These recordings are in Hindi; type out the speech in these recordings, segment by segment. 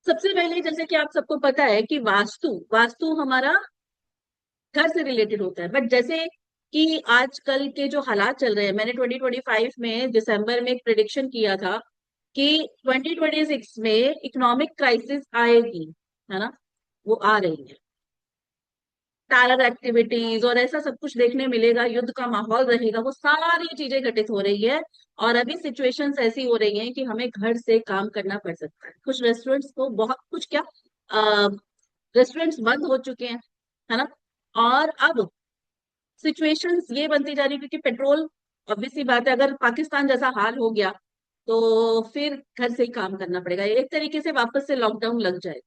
सबसे पहले जैसे कि आप सबको पता है कि वास्तु वास्तु हमारा घर से रिलेटेड होता है। बट जैसे कि आजकल के जो हालात चल रहे हैं, मैंने 2025 में दिसंबर में एक प्रिडिक्शन किया था कि 2026 में इकोनॉमिक क्राइसिस आएगी, है ना। वो आ रही है। टेरर एक्टिविटीज और ऐसा सब कुछ देखने मिलेगा, युद्ध का माहौल रहेगा, वो सारी चीजें घटित हो रही है। और अभी सिचुएशंस ऐसी हो रही हैं कि हमें घर से काम करना पड़ सकता है। कुछ रेस्टोरेंट्स को बहुत कुछ क्या, रेस्टोरेंट्स बंद हो चुके हैं, है ना। और अब सिचुएशंस ये बनती जा रही है क्योंकि पेट्रोल, ऑब्वियस सी बात है, अगर पाकिस्तान जैसा हाल हो गया तो फिर घर से ही काम करना पड़ेगा, एक तरीके से वापस से लॉकडाउन लग जाए।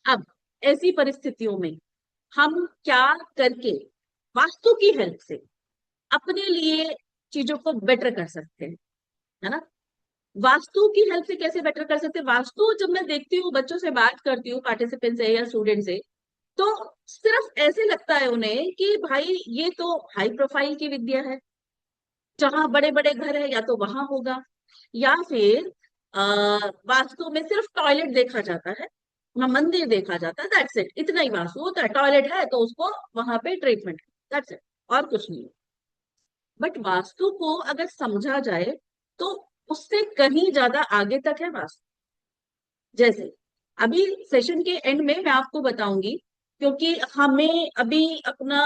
अब ऐसी परिस्थितियों में हम क्या करके वास्तु की हेल्प से अपने लिए चीजों को बेटर कर सकते हैं, है ना। वास्तु की हेल्प से कैसे बेटर कर सकते हैं? वास्तु जब मैं देखती हूँ, बच्चों से बात करती हूँ, पार्टिसिपेंट से या स्टूडेंट से, तो सिर्फ ऐसे लगता है उन्हें कि भाई ये तो हाई प्रोफाइल की विद्या है, जहां बड़े बड़े घर है या तो वहां होगा, या फिर वास्तु में सिर्फ टॉयलेट देखा जाता है, वहां मंदिर देखा जाता है, दैट्स इट, इतना ही वास्तु होता है, टॉयलेट है तो उसको वहां पे ट्रीटमेंट, दैट्स इट, और कुछ नहीं। बट वास्तु को अगर समझा जाए तो उससे कहीं ज्यादा आगे तक है वास्तु। जैसे अभी सेशन के एंड में मैं आपको बताऊंगी, क्योंकि हमें अभी अपना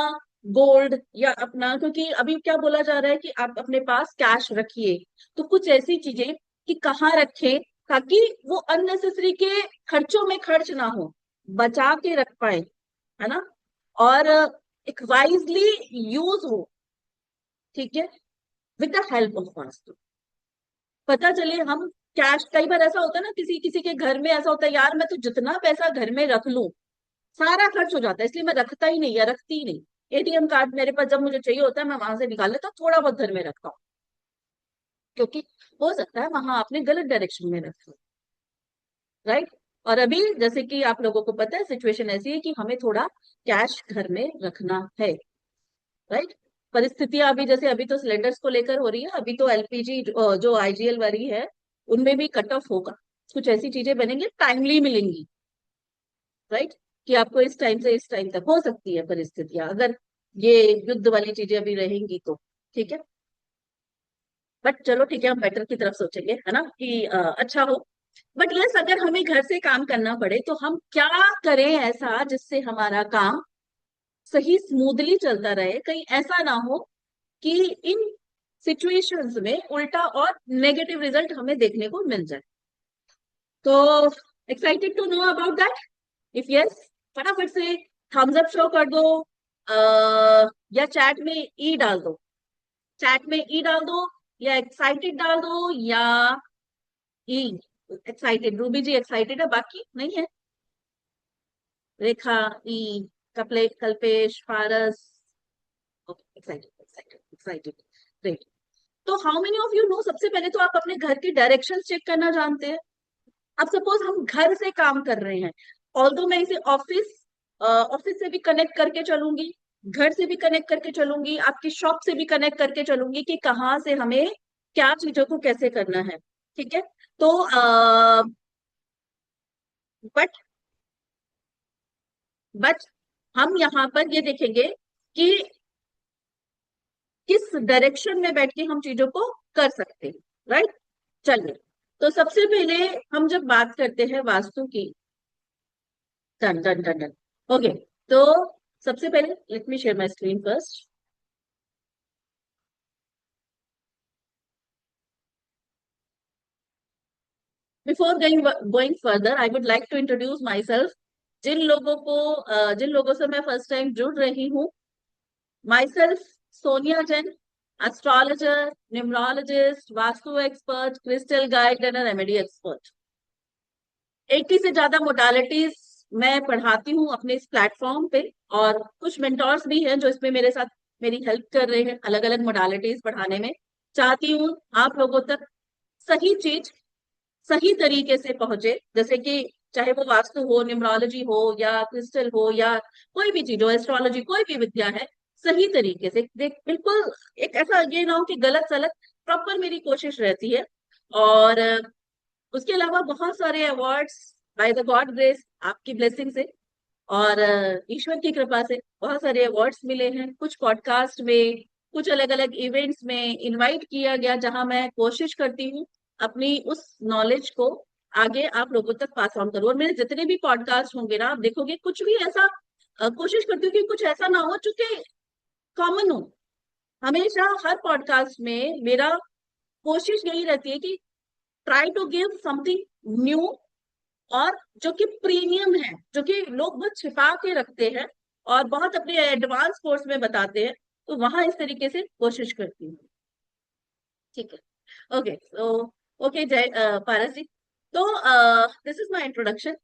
गोल्ड या अपना, क्योंकि अभी क्या बोला जा रहा है कि आप अपने पास कैश रखिए, तो कुछ ऐसी चीजें कि कहाँ रखें ताकि वो अननेसेसरी के खर्चों में खर्च ना हो, बचा के रख पाए, है ना। और एक वाइजली यूज हो, ठीक है, with the help of vastu. पता चले हम कैश, कई बार ऐसा होता है ना, किसी किसी के घर में ऐसा होता है, यार मैं तो जितना पैसा घर में रख लूं सारा खर्च हो जाता है, इसलिए मैं रखता ही नहीं या रखती ही नहीं। एटीएम कार्ड मेरे पास जब मुझे चाहिए होता है मैं वहां से निकाल लेता हूँ, थोड़ा बहुत घर में रखता हूँ, क्योंकि हो सकता है वहां आपने गलत डायरेक्शन में रखा, राइट। और अभी जैसे कि आप लोगों को पता है सिचुएशन ऐसी है कि हमें थोड़ा कैश घर में रखना है, राइट। परिस्थितियां अभी जैसे अभी तो सिलेंडर्स को लेकर हो रही है, अभी तो एलपीजी जो आईजीएल वाली है उनमें भी कट ऑफ होगा, कुछ ऐसी चीजें बनेंगी, टाइमली मिलेंगी, राइट। कि आपको इस टाइम से इस टाइम तक हो सकती है परिस्थितियां, अगर ये युद्ध वाली चीजें अभी रहेंगी तो, ठीक है। बट चलो ठीक है, हम बेटर की तरफ सोचेंगे, है ना, कि अच्छा हो। बट यस, अगर हमें घर से काम करना पड़े तो हम क्या करें ऐसा जिससे हमारा काम सही स्मूथली चलता रहे, कहीं ऐसा ना हो कि इन सिचुएशंस में उल्टा और नेगेटिव रिजल्ट हमें देखने को मिल जाए। तो excited to know about that? If yes, फटाफट से थम्स अप शो कर दो, या चैट में ई डाल दो, चैट में ई डाल दो, या एक्साइटेड डाल दो, या ई, एक्साइटेड, रूबी जी एक्साइटेड है, बाकी नहीं है। रेखा, ई, कल्पेश, पारस, एक्साइटेड एक्साइटेड एक्साइटेड, ग्रेट। तो how many of you know, सबसे पहले तो आप अपने घर के डायरेक्शंस चेक करना जानते हैं। अब सपोज हम घर से काम कर रहे हैं, ऑल्दो मैं इसे ऑफिस ऑफिस से भी कनेक्ट करके चलूंगी, घर से भी कनेक्ट करके चलूंगी, आपकी शॉप से भी कनेक्ट करके चलूंगी कि कहाँ से हमें क्या चीजों को कैसे करना है, ठीक है। तो बट बट हम यहाँ पर ये देखेंगे कि किस डायरेक्शन में बैठ के हम चीजों को कर सकते हैं, राइट। चलिए, तो सबसे पहले हम जब बात करते हैं वास्तु की, done done done done, okay. तो सबसे पहले let me share my screen first. Before going further I would like to introduce myself. जिन लोगों से मैं फर्स्ट टाइम जुड़ रही हूँ, myself Sonia Jain, astrologer, numerologist, Vastu expert, crystal guide and remedy expert. 80 से ज्यादा मोडालिटीज मैं पढ़ाती हूँ अपने इस प्लेटफॉर्म पे, और कुछ मेंटोर्स भी हैं जो इसमें मेरे साथ मेरी हेल्प कर रहे हैं अलग अलग मोडालिटीज पढ़ाने में। चाहती हूँ आप लोगों तक सही चीज सही तरीके से पहुंचे, जैसे कि चाहे वो वास्तु हो, न्यूमरोलॉजी हो, या क्रिस्टल हो, या कोई भी चीज हो, एस्ट्रोलॉजी, कोई भी विद्या है, सही तरीके से देख, बिल्कुल एक ऐसा ये ना हो कि गलत सलत, प्रॉपर मेरी कोशिश रहती है। और उसके अलावा बहुत सारे awards by the God grace, आपकी ब्लेसिंग से और ईश्वर की कृपा से बहुत सारे अवार्ड्स मिले हैं। कुछ पॉडकास्ट में, कुछ अलग अलग इवेंट्स में इनवाइट किया गया, जहां मैं कोशिश करती हूँ अपनी उस नॉलेज को आगे आप लोगों तक पास ऑन करूँ। और मेरे जितने भी पॉडकास्ट होंगे ना, आप देखोगे कुछ भी ऐसा कोशिश करती हूँ कि कुछ ऐसा ना हो जो कि कॉमन हो। हमेशा हर पॉडकास्ट में मेरा कोशिश यही रहती है कि try to give something new, और जो कि प्रीमियम है, जो कि लोग बहुत छिपा के रखते हैं और बहुत अपने एडवांस कोर्स में बताते हैं। तो वहां इस तरीके से कोशिश करती हूँ। ठीक है, ओके, तो ओके जय पारस जी। तो this is my introduction.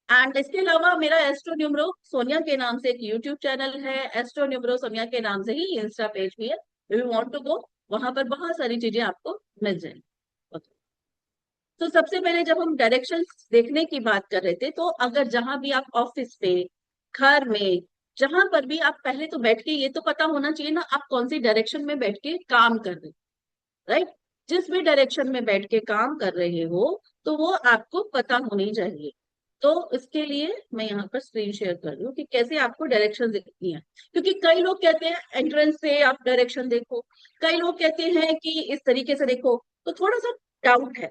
And इसके अलावा मेरा एस्ट्रो न्यूमरो सोनिया के नाम से एक यूट्यूब चैनल है, एस्ट्रो न्यूमरो सोनिया के नाम से ही इंस्टा पेज भी है। यू वांट टू गो, वहां पर बहुत सारी चीजें आपको मिल जाएंगी। Okay. तो सबसे पहले जब हम डायरेक्शन देखने की बात कर रहे थे, तो अगर जहां भी आप ऑफिस पे, घर में, जहां पर भी आप पहले तो बैठ के, ये तो पता होना चाहिए ना आप कौन सी डायरेक्शन में बैठ के काम कर रहे हैं, राइट। जिस भी डायरेक्शन में बैठ के काम कर रहे हो, तो वो आपको पता होनी चाहिए। तो इसके लिए मैं यहाँ पर स्क्रीन शेयर कर रही हूँ कि कैसे आपको डायरेक्शन दिखती है। क्योंकि कई लोग कहते हैं एंट्रेंस से आप डायरेक्शन देखो, कई लोग कहते हैं कि इस तरीके से देखो, तो थोड़ा सा डाउट है।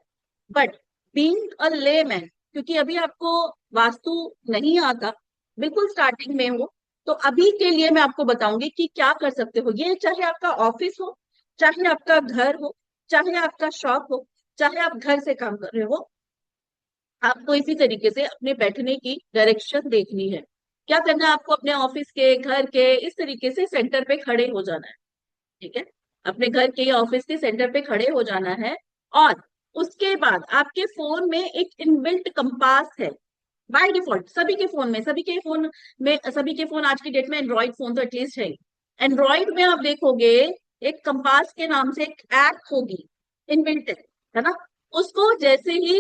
बट बीइंग अ लेमैन, क्योंकि अभी आपको वास्तु नहीं आता, बिल्कुल स्टार्टिंग में हो, तो अभी के लिए मैं आपको बताऊंगी कि क्या कर सकते हो। ये चाहे आपका ऑफिस हो, चाहे आपका घर हो, चाहे आपका शॉप हो, चाहे आप घर से काम कर रहे हो, आपको इसी तरीके से अपने बैठने की डायरेक्शन देखनी है। क्या करना है आपको, अपने ऑफिस के, घर के, इस तरीके से सेंटर पे खड़े हो जाना है। ठीक है, अपने घर के या ऑफिस के सेंटर पे खड़े हो जाना है। और उसके बाद आपके फोन में एक इनबिल्ट कंपास है। बाय डिफॉल्ट सभी के फोन में, सभी के फोन आज की डेट में एंड्रॉइड फोन तो एटलीस्ट है। एंड्रॉइड में आप देखोगे एक कंपास के नाम से एक ऐप होगी, इनबिल्ट है ना। उसको जैसे ही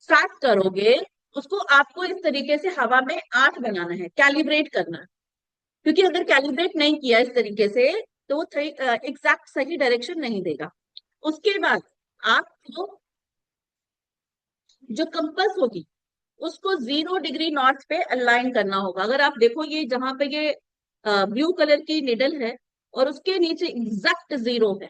स्टार्ट करोगे, उसको आपको इस तरीके से हवा में 8 बनाना है, कैलिब्रेट करना है। क्योंकि अगर कैलिब्रेट नहीं किया इस तरीके से, तो वो एग्जैक्ट सही डायरेक्शन नहीं देगा। उसके बाद आपको जो कंपास होगी, उसको 0 डिग्री नॉर्थ पे अलाइन करना होगा। अगर आप देखो, ये जहां पे ये ब्लू कलर की निडल है और उसके नीचे एग्जैक्ट 0 है।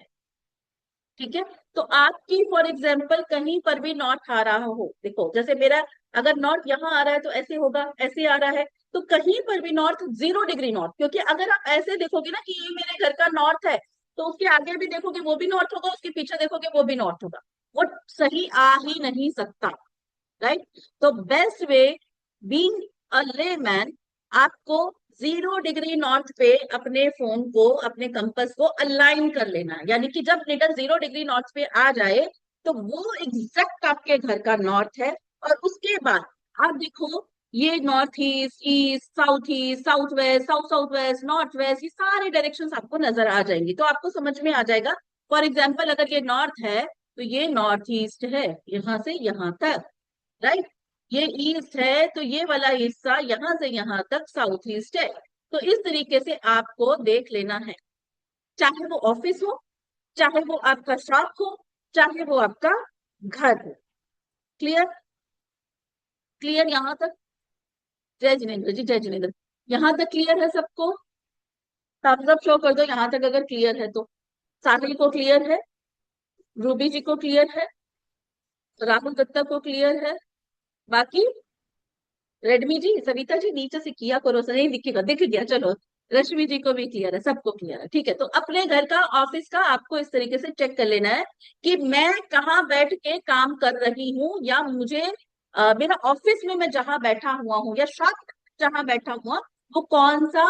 ठीक है, तो आपकी फॉर एग्जाम्पल कहीं पर भी नॉट आ रहा हो, देखो जैसे मेरा अगर नॉट यहाँ आ रहा है तो ऐसे होगा, ऐसे आ रहा है, तो कहीं पर भी नॉर्थ 0 डिग्री नॉर्थ। क्योंकि अगर आप ऐसे देखोगे ना कि ये मेरे घर का नॉर्थ है, तो उसके आगे भी देखोगे वो भी नॉर्थ होगा, उसके पीछे देखोगे वो भी नॉर्थ होगा। वो सही आ ही नहीं सकता, राइट। तो best way, being a layman, आपको 0 डिग्री नॉर्थ पे अपने फोन को, अपने कंपास को अलाइन कर लेना है। यानी कि जब निडल 0 डिग्री नॉर्थ पे आ जाए, तो वो एग्जैक्ट आपके घर का नॉर्थ है। और उसके बाद आप देखो, ये north east, east, south west, south south waste, north waste, ये सारे डायरेक्शंस आपको नजर आ जाएंगी, तो आपको समझ में आ जाएगा। फॉर एग्जाम्पल अगर ये नॉर्थ है, तो ये नॉर्थ ईस्ट है, यहां से यहां तक, राइट। ये ईस्ट है, तो ये वाला हिस्सा यहां से यहां तक साउथ ईस्ट है। तो इस तरीके से आपको देख लेना है, चाहे वो ऑफिस हो, चाहे वो आपका शॉप हो, चाहे वो आपका घर हो। क्लियर, क्लियर यहां तक? जय जिनेन्द्र जी, जय जिनेन्द्र। यहां तक क्लियर है सबको? थम्स अप शो कर दो यहां तक अगर क्लियर है तो। साहिल को क्लियर है, रूबी जी को क्लियर है, राहुल दत्ता को क्लियर है, बाकी रेडमी जी, सविता जी नीचे से किया करो, नहीं दिखेगा, दिख गया, चलो। रश्मि जी को भी क्लियर है, सबको क्लियर है, ठीक है। तो अपने घर का, ऑफिस का आपको इस तरीके से चेक कर लेना है कि मैं कहाँ बैठ के काम कर रही हूँ, या मुझे मेरा ऑफिस में मैं जहां बैठा हुआ हूँ, या शॉप जहां बैठा हुआ, वो कौन सा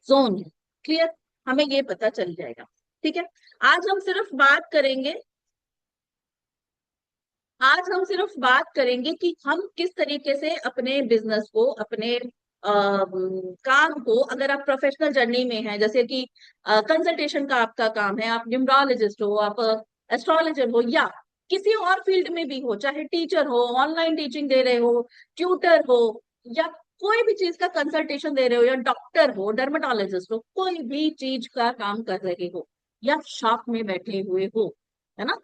जोन है। क्लियर, हमें ये पता चल जाएगा। ठीक है, आज हम सिर्फ बात करेंगे, आज हम सिर्फ बात करेंगे कि हम किस तरीके से अपने बिजनेस को, अपने काम को, अगर आप प्रोफेशनल जर्नी में हैं, जैसे कि कंसल्टेशन का आपका काम है, आप न्यूमरोलॉजिस्ट हो, आप एस्ट्रोलॉजर हो, या किसी और फील्ड में भी हो, चाहे टीचर हो, ऑनलाइन टीचिंग दे रहे हो, ट्यूटर हो, या कोई भी चीज का कंसल्टेशन दे रहे हो, या डॉक्टर हो, डर्मेटोलॉजिस्ट हो, कोई भी चीज का काम कर रहे हो, या शॉप में बैठे हुए हो, है ना।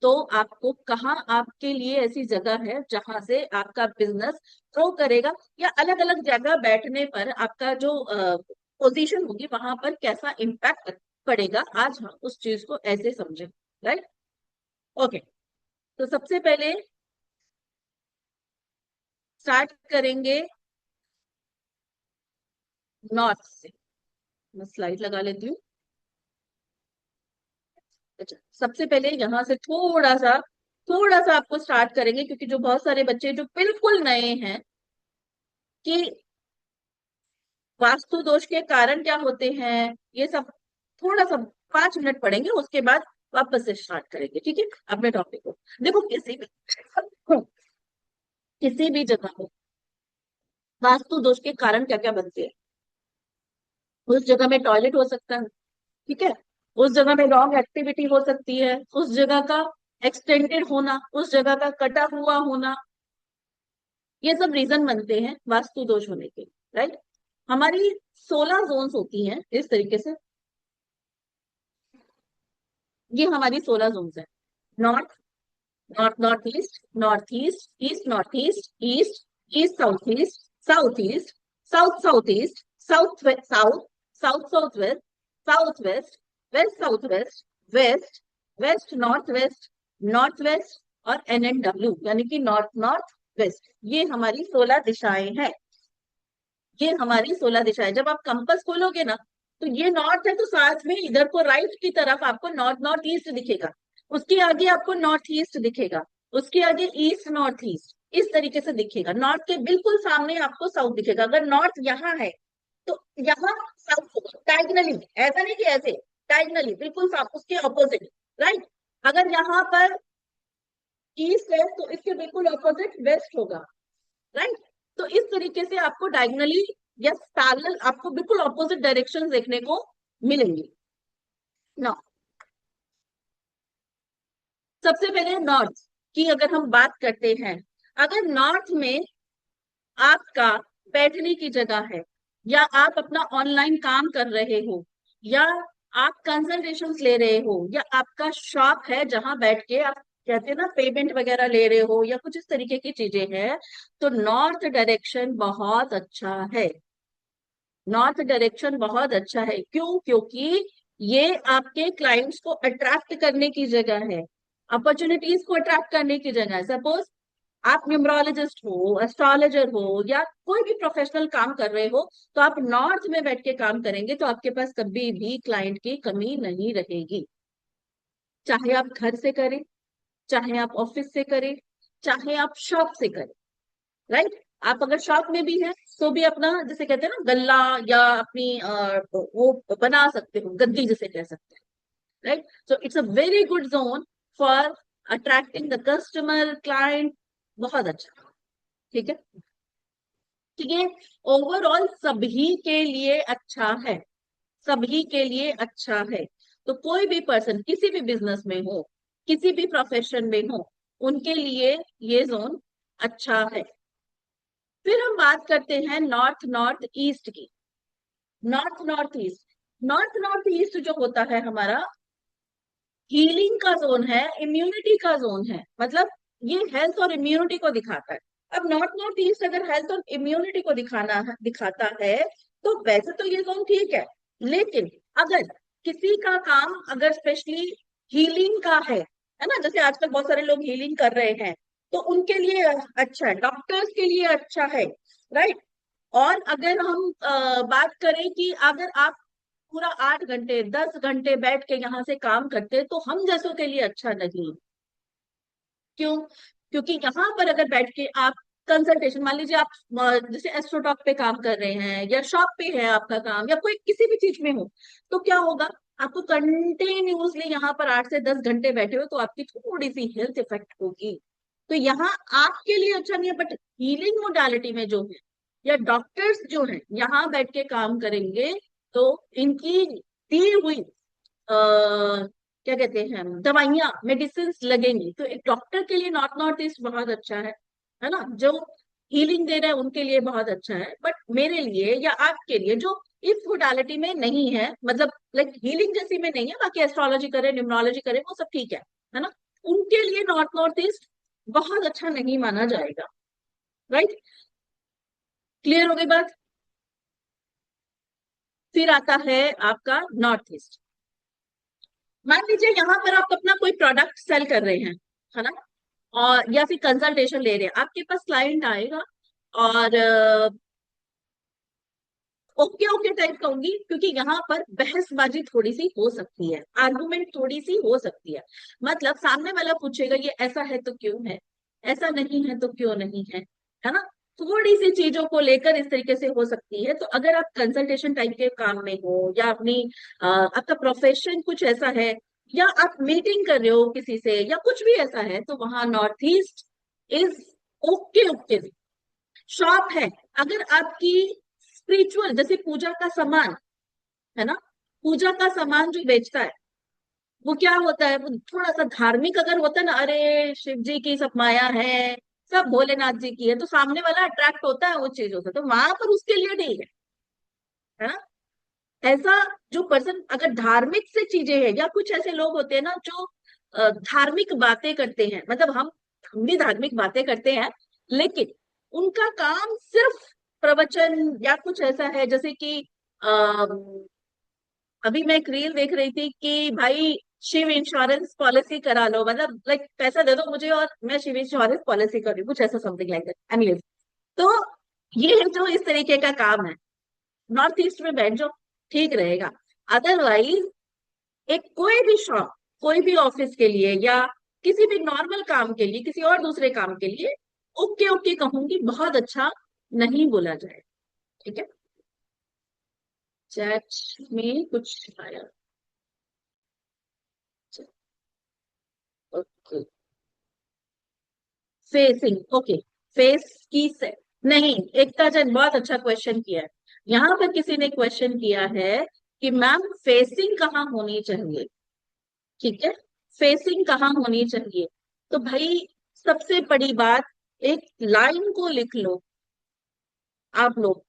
तो आपको कहाँ आपके लिए ऐसी जगह है जहां से आपका बिजनेस ग्रो करेगा, या अलग अलग जगह बैठने पर आपका जो पोजीशन होगी वहां पर कैसा इम्पैक्ट पड़ेगा, आज हम उस चीज को ऐसे समझें। Right, okay. तो सबसे पहले स्टार्ट करेंगे नॉर्थ से। मैं स्लाइड लगा लेती हूँ। अच्छा, सबसे पहले यहाँ से थोड़ा सा आपको स्टार्ट करेंगे, क्योंकि जो बहुत सारे बच्चे जो बिल्कुल नए हैं कि वास्तु दोष के कारण क्या होते हैं, ये सब थोड़ा सा 5 मिनट पढ़ेंगे, उसके बाद वापस से स्टार्ट करेंगे, ठीक है, अपने टॉपिक को। देखो, किसी भी जगह में वास्तु दोष के कारण क्या क्या बनते हैं। उस जगह में टॉयलेट हो सकता है, ठीक है, उस जगह में रॉन्ग एक्टिविटी हो सकती है, उस जगह का एक्सटेंडेड होना, उस जगह का कटा हुआ होना, ये सब रीजन बनते हैं वास्तु दोष होने के। राइट, हमारी 16 जोन्स होती हैं इस तरीके से। ये हमारी 16 जोन्स है। North, north north east, north east, east north east, east, east south east, south east, south south east, south south, south south west, south west, west south west, west, west north west, north west, और NNW यानी कि नॉर्थ नॉर्थ वेस्ट। ये हमारी 16 दिशाएं हैं। ये हमारी 16 दिशाएं। जब आप कंपास खोलोगे ना, तो ये नॉर्थ है तो साथ में इधर को राइट की तरफ आपको नॉर्थ नॉर्थ ईस्ट दिखेगा, उसके आगे आपको नॉर्थ ईस्ट दिखेगा, उसके आगे ईस्ट नॉर्थ ईस्ट, इस तरीके से दिखेगा। नॉर्थ के बिल्कुल सामने आपको साउथ दिखेगा। अगर नॉर्थ यहाँ है तो यहाँ साउथ होगा डायगनली, ऐसा नहीं कि ऐसे, डायगनली बिल्कुल साफ उसके ऑपोजिट। राइट, अगर यहाँ पर ईस्ट है तो इसके बिल्कुल ऑपोजिट वेस्ट होगा। राइट, तो इस तरीके से आपको डायगनली या पैरेलल आपको बिल्कुल ऑपोजिट डायरेक्शन देखने को मिलेंगी ना। सबसे पहले नॉर्थ की अगर हम बात करते हैं, अगर नॉर्थ में आपका बैठने की जगह है, या आप अपना ऑनलाइन काम कर रहे हो, या आप कंसल्टेशन ले रहे हो, या आपका शॉप है जहां बैठ के आप कहते हैं ना पेमेंट वगैरह ले रहे हो, या कुछ इस तरीके की चीजें हैं, तो नॉर्थ डायरेक्शन बहुत अच्छा है। नॉर्थ डायरेक्शन बहुत अच्छा है। क्यों? क्योंकि ये आपके क्लाइंट्स को अट्रैक्ट करने की जगह है, अपॉर्चुनिटीज को अट्रैक्ट करने की जगह है। सपोज आप न्यूमरोलॉजिस्ट हो, एस्ट्रोलॉजर हो, या कोई भी प्रोफेशनल काम कर रहे हो, तो आप नॉर्थ में बैठ के काम करेंगे तो आपके पास कभी भी क्लाइंट की कमी नहीं रहेगी। चाहे आप घर से करें, चाहे आप ऑफिस से करें, चाहे आप शॉप से करें। राइट, आप अगर शॉप में भी हैं तो भी अपना जैसे कहते हैं ना गल्ला, या अपनी वो बना सकते हो, गद्दी जिसे कह सकते हैं। Right, so it's a very good zone for attracting the customer client. बहुत अच्छा, ठीक है। तो ये ओवरऑल सभी के लिए अच्छा है, सभी के लिए अच्छा है। तो कोई भी पर्सन किसी भी बिजनेस में हो, किसी भी प्रोफेशन में हो, उनके लिए ये जोन अच्छा है। फिर हम बात करते हैं नॉर्थ नॉर्थ ईस्ट की। North north east, north north east जो होता है हमारा हीलिंग का जोन है, इम्यूनिटी का जोन है। मतलब ये हेल्थ और इम्यूनिटी को दिखाता है। अब नॉर्थ नॉर्थ ईस्ट अगर हेल्थ और इम्यूनिटी को दिखाता है, तो वैसे तो ये जोन ठीक है। लेकिन अगर किसी का काम अगर स्पेशली हीलिंग का है ना, जैसे आजकल बहुत सारे लोग हीलिंग कर रहे हैं, तो उनके लिए अच्छा है, डॉक्टर्स के लिए अच्छा है। राइट, और अगर हम बात करें कि अगर आप पूरा 8 घंटे 10 घंटे बैठ के यहाँ से काम करते हैं, तो हम जैसों के लिए अच्छा नहीं। क्यों? क्योंकि यहाँ पर अगर बैठ के आप कंसल्टेशन, मान लीजिए आप जैसे एस्ट्रोटॉक पे काम कर रहे हैं, या शॉप पे है आपका काम, या कोई किसी भी चीज में हो, तो क्या होगा, आपको कंटिन्यूसली यहाँ पर 8 से 10 घंटे बैठे हो तो आपकी थोड़ी सी हेल्थ इफेक्ट होगी। तो यहाँ आपके लिए अच्छा नहीं है। बट हीलिंग मोडालिटी में जो है, या डॉक्टर्स जो है यहाँ बैठ के काम करेंगे, तो इनकी दी हुई क्या कहते हैं दवाइयाँ मेडिसिन लगेंगी, तो एक डॉक्टर के लिए नॉर्थ नॉर्थ ईस्ट बहुत अच्छा है ना, जो हीलिंग दे रहे हैं उनके लिए बहुत अच्छा है। बट मेरे लिए या आपके लिए जो इस मोडालिटी में नहीं है, मतलब लाइक हीलिंग जैसी में नहीं है, बाकी एस्ट्रोलॉजी करे न्यूमरोलॉजी करे वो सब ठीक है ना, उनके लिए नॉर्थ नॉर्थ ईस्ट बहुत अच्छा नहीं माना जाएगा। राइट, क्लियर हो गई बात। फिर आता है आपका नॉर्थ ईस्ट। मान लीजिए यहाँ पर आप अपना कोई प्रोडक्ट सेल कर रहे हैं, है ना, और या फिर कंसल्टेशन ले रहे हैं, आपके पास क्लाइंट आएगा और ओके ओके टाइप कहूंगी, क्योंकि यहाँ पर बहसबाजी थोड़ी सी हो सकती है, आर्गुमेंट थोड़ी सी हो सकती है। मतलब सामने वाला पूछेगा ये ऐसा है तो क्यों है, ऐसा नहीं है तो क्यों नहीं है ना। थोड़ी सी चीजों को लेकर इस तरीके से हो सकती है। तो अगर आप कंसल्टेशन टाइप के काम में हो, या अपनी आपका प्रोफेशन कुछ ऐसा है, या आप मीटिंग कर रहे हो किसी से, या कुछ भी ऐसा है, तो वहां north east is okay okay. Shop है, अगर आपकी स्पिरिचुअल, जैसे पूजा का सामान है ना, पूजा का सामान जो बेचता है वो क्या होता है, वो थोड़ा सा धार्मिक अगर होता है ना, अरे शिव जी की सब माया है, सब भोलेनाथ जी की है, तो सामने वाला अट्रैक्ट होता है उस चीजों से, तो वहां पर उसके लिए नहीं है ना। ऐसा जो पर्सन अगर धार्मिक से चीजें हैं, या कुछ ऐसे लोग होते हैं ना जो धार्मिक बातें करते हैं, मतलब हम भी धार्मिक बातें करते हैं, लेकिन उनका काम सिर्फ प्रवचन या कुछ ऐसा है, जैसे कि अभी मैं एक रील देख रही थी कि भाई शिव इंश्योरेंस पॉलिसी करा लो, मतलब लाइक पैसा दे दो मुझे और मैं शिव इंश्योरेंस पॉलिसी कर रही हूँ, कुछ ऐसा समथिंग लाइक दैट एनीवेज। तो ये है जो इस तरीके का काम है, नॉर्थ ईस्ट में बैठ जाओ, ठीक रहेगा। अदरवाइज एक कोई भी शॉप, कोई भी ऑफिस के लिए, या किसी भी नॉर्मल काम के लिए, किसी और दूसरे काम के लिए ओके ओके कहूंगी, बहुत अच्छा नहीं बोला जाए। ठीक है, चैट में कुछ आया। ओके, फेसिंग, ओके, फेस की से नहीं, एकता जन बहुत अच्छा क्वेश्चन किया है। यहाँ पर किसी ने क्वेश्चन किया है कि मैम फेसिंग कहाँ होनी चाहिए। ठीक है, फेसिंग कहाँ होनी चाहिए, तो भाई सबसे बड़ी बात, एक लाइन को लिख लो आप लोग,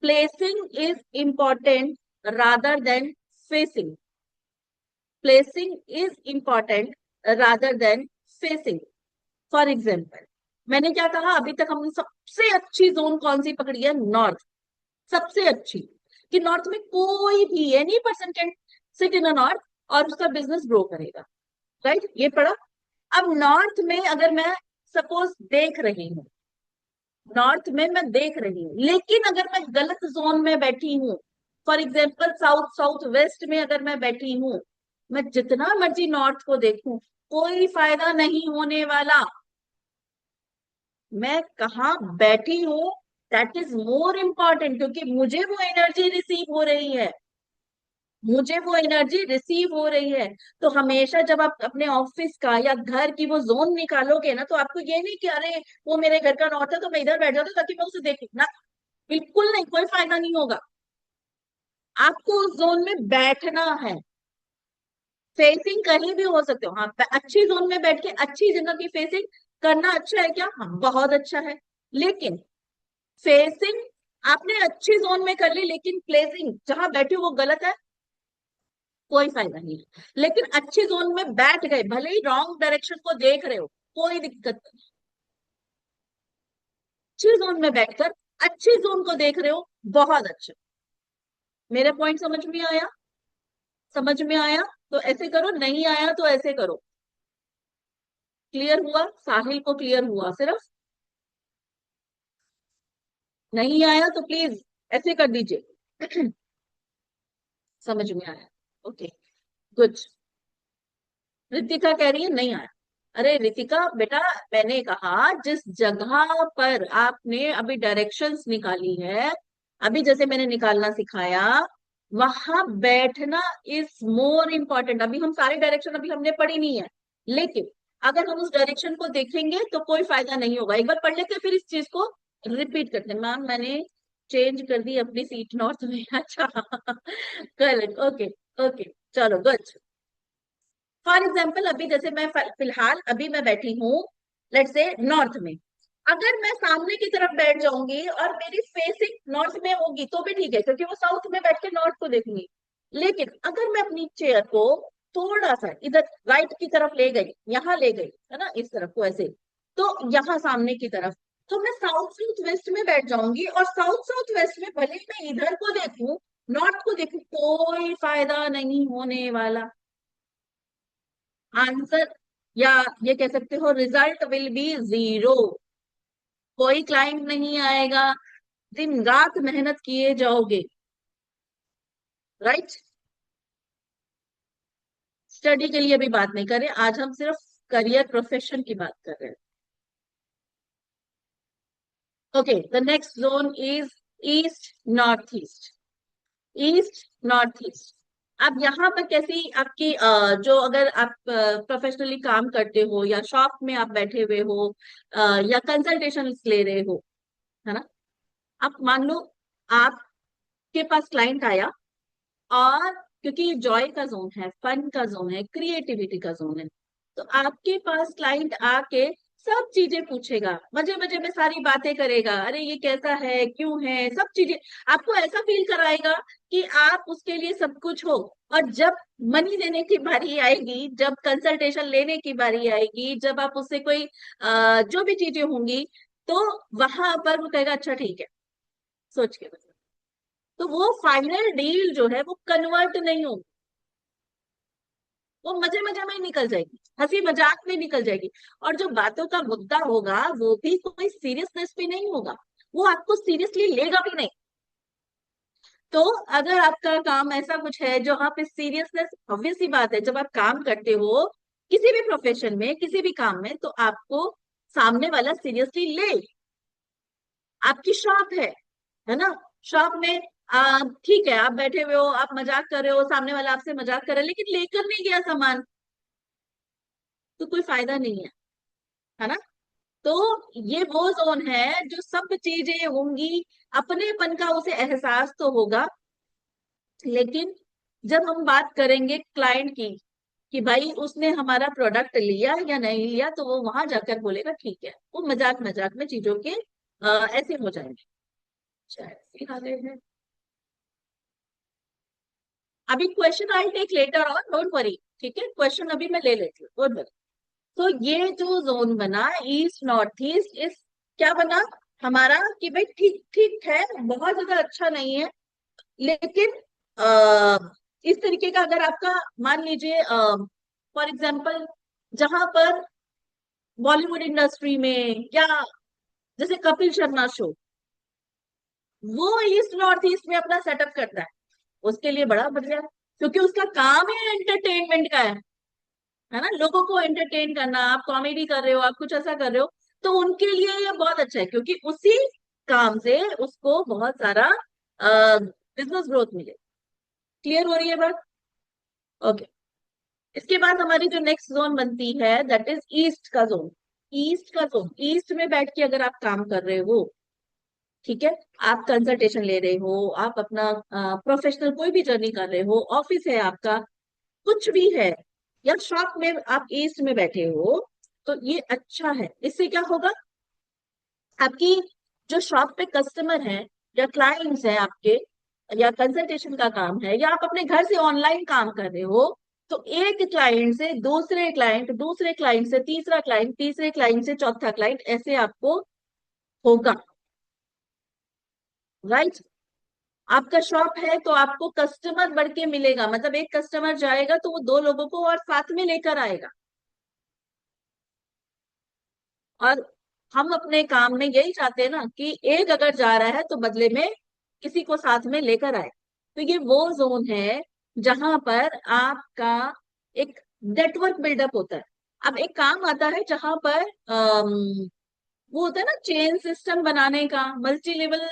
placing is important rather than facing. Placing is important rather than facing. For example, मैंने क्या कहा, अभी तक हमने सबसे अच्छी जोन कौन सी पकड़ी है, नॉर्थ। सबसे अच्छी, कि नॉर्थ में कोई भी any person can sit in a north और उसका बिजनेस ग्रो करेगा। राइट, ये पढ़ा। अब नॉर्थ में अगर मैं सपोज देख रही हूँ, नॉर्थ में मैं देख रही हूँ, लेकिन अगर मैं गलत जोन में बैठी हूँ, for example south south west में अगर मैं बैठी हूँ, मैं जितना मर्जी नॉर्थ को देखूं, कोई फायदा नहीं होने वाला। मैं कहाँ बैठी हूँ, दैट इज मोर इम्पॉर्टेंट, क्योंकि मुझे वो एनर्जी रिसीव हो रही है, मुझे वो एनर्जी रिसीव हो रही है। तो हमेशा जब आप अपने ऑफिस का या घर की वो जोन निकालोगे ना, तो आपको ये नहीं कि अरे वो मेरे घर का नॉर्थ है तो मैं इधर बैठ जाता हूँ ताकि मैं उसे देखूं ना, बिल्कुल नहीं, कोई फायदा नहीं होगा। आपको उस जोन में बैठना है। फेसिंग कहीं भी हो सकते हो, हाँ, अच्छी जोन में बैठ के अच्छी जगह की फेसिंग करना अच्छा है क्या, हाँ बहुत अच्छा है। लेकिन फेसिंग आपने अच्छी जोन में कर ली, लेकिन प्लेसिंग जहां बैठे हो वो गलत है, कोई फायदा नहीं है। लेकिन अच्छी जोन में बैठ गए, भले ही रॉन्ग डायरेक्शन को देख रहे हो, कोई दिक्कत नहीं। अच्छी जोन में बैठकर अच्छी जोन को देख रहे हो, बहुत अच्छा। मेरा पॉइंट समझ में आया, समझ में आया तो ऐसे करो, नहीं आया तो ऐसे करो। क्लियर हुआ, साहिल को क्लियर हुआ सिर्फ, नहीं आया तो प्लीज ऐसे कर दीजिए। समझ में आया, ओके, गुड। रितिका कह रही है नहीं आया। अरे रितिका बेटा, मैंने कहा जिस जगह पर आपने अभी डायरेक्शंस निकाली है, अभी जैसे मैंने निकालना सिखाया, वहां बैठना इज मोर इम्पोर्टेंट। अभी हम सारे डायरेक्शन अभी हमने पढ़ी नहीं है, लेकिन अगर हम उस डायरेक्शन को देखेंगे तो कोई फायदा नहीं होगा। एक बार पढ़ लेते हैं, फिर इस चीज को रिपीट करते हैं। मैम मैंने चेंज कर दी अपनी सीट नॉर्थ में। अच्छा, करेक्ट, ओके ओके, चलो गुड। फॉर एग्जाम्पल, अभी जैसे मैं फिलहाल अभी मैं बैठी हूँ लेट्स से नॉर्थ में, अगर मैं सामने की तरफ बैठ जाऊंगी और मेरी फेसिंग नॉर्थ में होगी तो भी ठीक है, क्योंकि वो साउथ में बैठ के नॉर्थ को देखूंगी। लेकिन अगर मैं अपनी चेयर को थोड़ा सा इधर राइट की तरफ ले गई, यहाँ ले गई है ना, इस तरफ को ऐसे, तो यहाँ सामने की तरफ, तो मैं साउथ साउथ वेस्ट में बैठ जाऊंगी, और साउथ साउथ वेस्ट में भले ही मैं इधर को देखूं, नॉर्थ को देखूं, कोई फायदा नहीं होने वाला। आंसर, या ये कह सकते हो रिजल्ट विल बी जीरो। कोई क्लाइंट नहीं आएगा, दिन रात मेहनत किए जाओगे, राइट। स्टडी के लिए भी बात नहीं कर रहे, आज हम सिर्फ करियर प्रोफेशन की बात कर रहे हैं। Okay, the next zone is east north east. East north east. अब यहाँ पर कैसी आपकी जो अगर आप प्रोफेशनली काम करते हो, या शॉप में आप बैठे हुए हो, या कंसल्टेशन ले रहे हो, है ना। अब मान लो आपके पास क्लाइंट आया, और क्योंकि जॉय का जोन है, फन का जोन है, क्रिएटिविटी का जोन है, तो आपके पास क्लाइंट आके सब चीजें पूछेगा, मजे मजे में सारी बातें करेगा, अरे ये कैसा है, क्यों है, सब चीजें आपको ऐसा फील कराएगा कि आप उसके लिए सब कुछ हो। और जब मनी देने की बारी आएगी, जब कंसल्टेशन लेने की बारी आएगी, जब आप उससे कोई जो भी चीजें होंगी, तो वहां पर वो कहेगा अच्छा ठीक है, सोच के बताओ। तो वो फाइनल डील जो है वो कन्वर्ट नहीं होगी, वो मजे मजे में ही निकल जाएगी, हंसी मजाक में निकल जाएगी। और जो बातों का मुद्दा होगा वो भी कोई सीरियसनेस पे नहीं होगा, वो आपको सीरियसली लेगा भी नहीं। तो अगर आपका काम ऐसा कुछ है जहाँ पे सीरियसनेस, ऑब्वियस सी बात है, जब आप काम करते हो किसी भी प्रोफेशन में, किसी भी काम में, तो आपको सामने वाला सीरियसली ले। आपकी शॉप है ना, शॉप में ठीक है, आप बैठे हुए हो, आप मजाक कर रहे हो, सामने वाला आपसे मजाक कर रहा है, लेकिन लेकर नहीं गया सामान, तो कोई फायदा नहीं है ना। तो ये वो जोन है जो सब चीजें होंगी, अपनेपन का उसे एहसास तो होगा, लेकिन जब हम बात करेंगे क्लाइंट की, कि भाई उसने हमारा प्रोडक्ट लिया या नहीं लिया, तो वो वहां जाकर बोलेगा ठीक है, वो मजाक मजाक में चीजों के ऐसे हो जाएंगे। शायद सिखा गए हैं। अभी question I take later on, don't worry, ठीक है, क्वेश्चन अभी मैं ले लेती हूँ, डोंट वरी। तो ये जो जोन बना ईस्ट नॉर्थ ईस्ट, इस क्या बना हमारा, कि भाई ठीक ठीक है, बहुत ज्यादा अच्छा नहीं है, लेकिन इस तरीके का अगर आपका, मान लीजिए फॉर एग्जाम्पल, जहां पर बॉलीवुड इंडस्ट्री में, या जैसे कपिल शर्मा शो, वो ईस्ट नॉर्थ ईस्ट में अपना सेटअप करता है, उसके लिए बड़ा बढ़िया, क्योंकि उसका काम ही एंटरटेनमेंट का है ना, लोगों को एंटरटेन करना। आप कॉमेडी कर रहे हो, आप कुछ ऐसा कर रहे हो, तो उनके लिए ये बहुत अच्छा है, क्योंकि उसी काम से उसको बहुत सारा बिजनेस ग्रोथ मिले। क्लियर हो रही है बात? ओके। इसके बाद हमारी जो नेक्स्ट जोन बनती है, दैट इज ईस्ट का जोन। ईस्ट का जोन, ईस्ट में बैठ के अगर आप काम कर रहे हो, ठीक है, आप कंसल्टेशन ले रहे हो, आप अपना प्रोफेशनल कोई भी जर्नी कर रहे हो, ऑफिस है आपका, कुछ भी है, या शॉप में आप ईस्ट में बैठे हो, तो ये अच्छा है। इससे क्या होगा, आपकी जो शॉप पे कस्टमर है, या क्लाइंट्स हैं आपके, या कंसल्टेशन का काम है, या आप अपने घर से ऑनलाइन काम कर रहे हो, तो एक क्लाइंट से दूसरे क्लाइंट, दूसरे क्लाइंट से तीसरा क्लाइंट, तीसरे क्लाइंट से चौथा क्लाइंट, ऐसे आपको होगा, राइट। आपका शॉप है तो आपको कस्टमर बढ़ के मिलेगा, मतलब एक कस्टमर जाएगा तो वो दो लोगों को और साथ में लेकर आएगा। और हम अपने काम में यही चाहते हैं ना, कि एक अगर जा रहा है तो बदले में किसी को साथ में लेकर आए। तो ये वो जोन है जहां पर आपका एक नेटवर्क बिल्डअप होता है। अब एक काम आता है जहां पर वो होता है ना, चेन सिस्टम बनाने का, मल्टी लेवल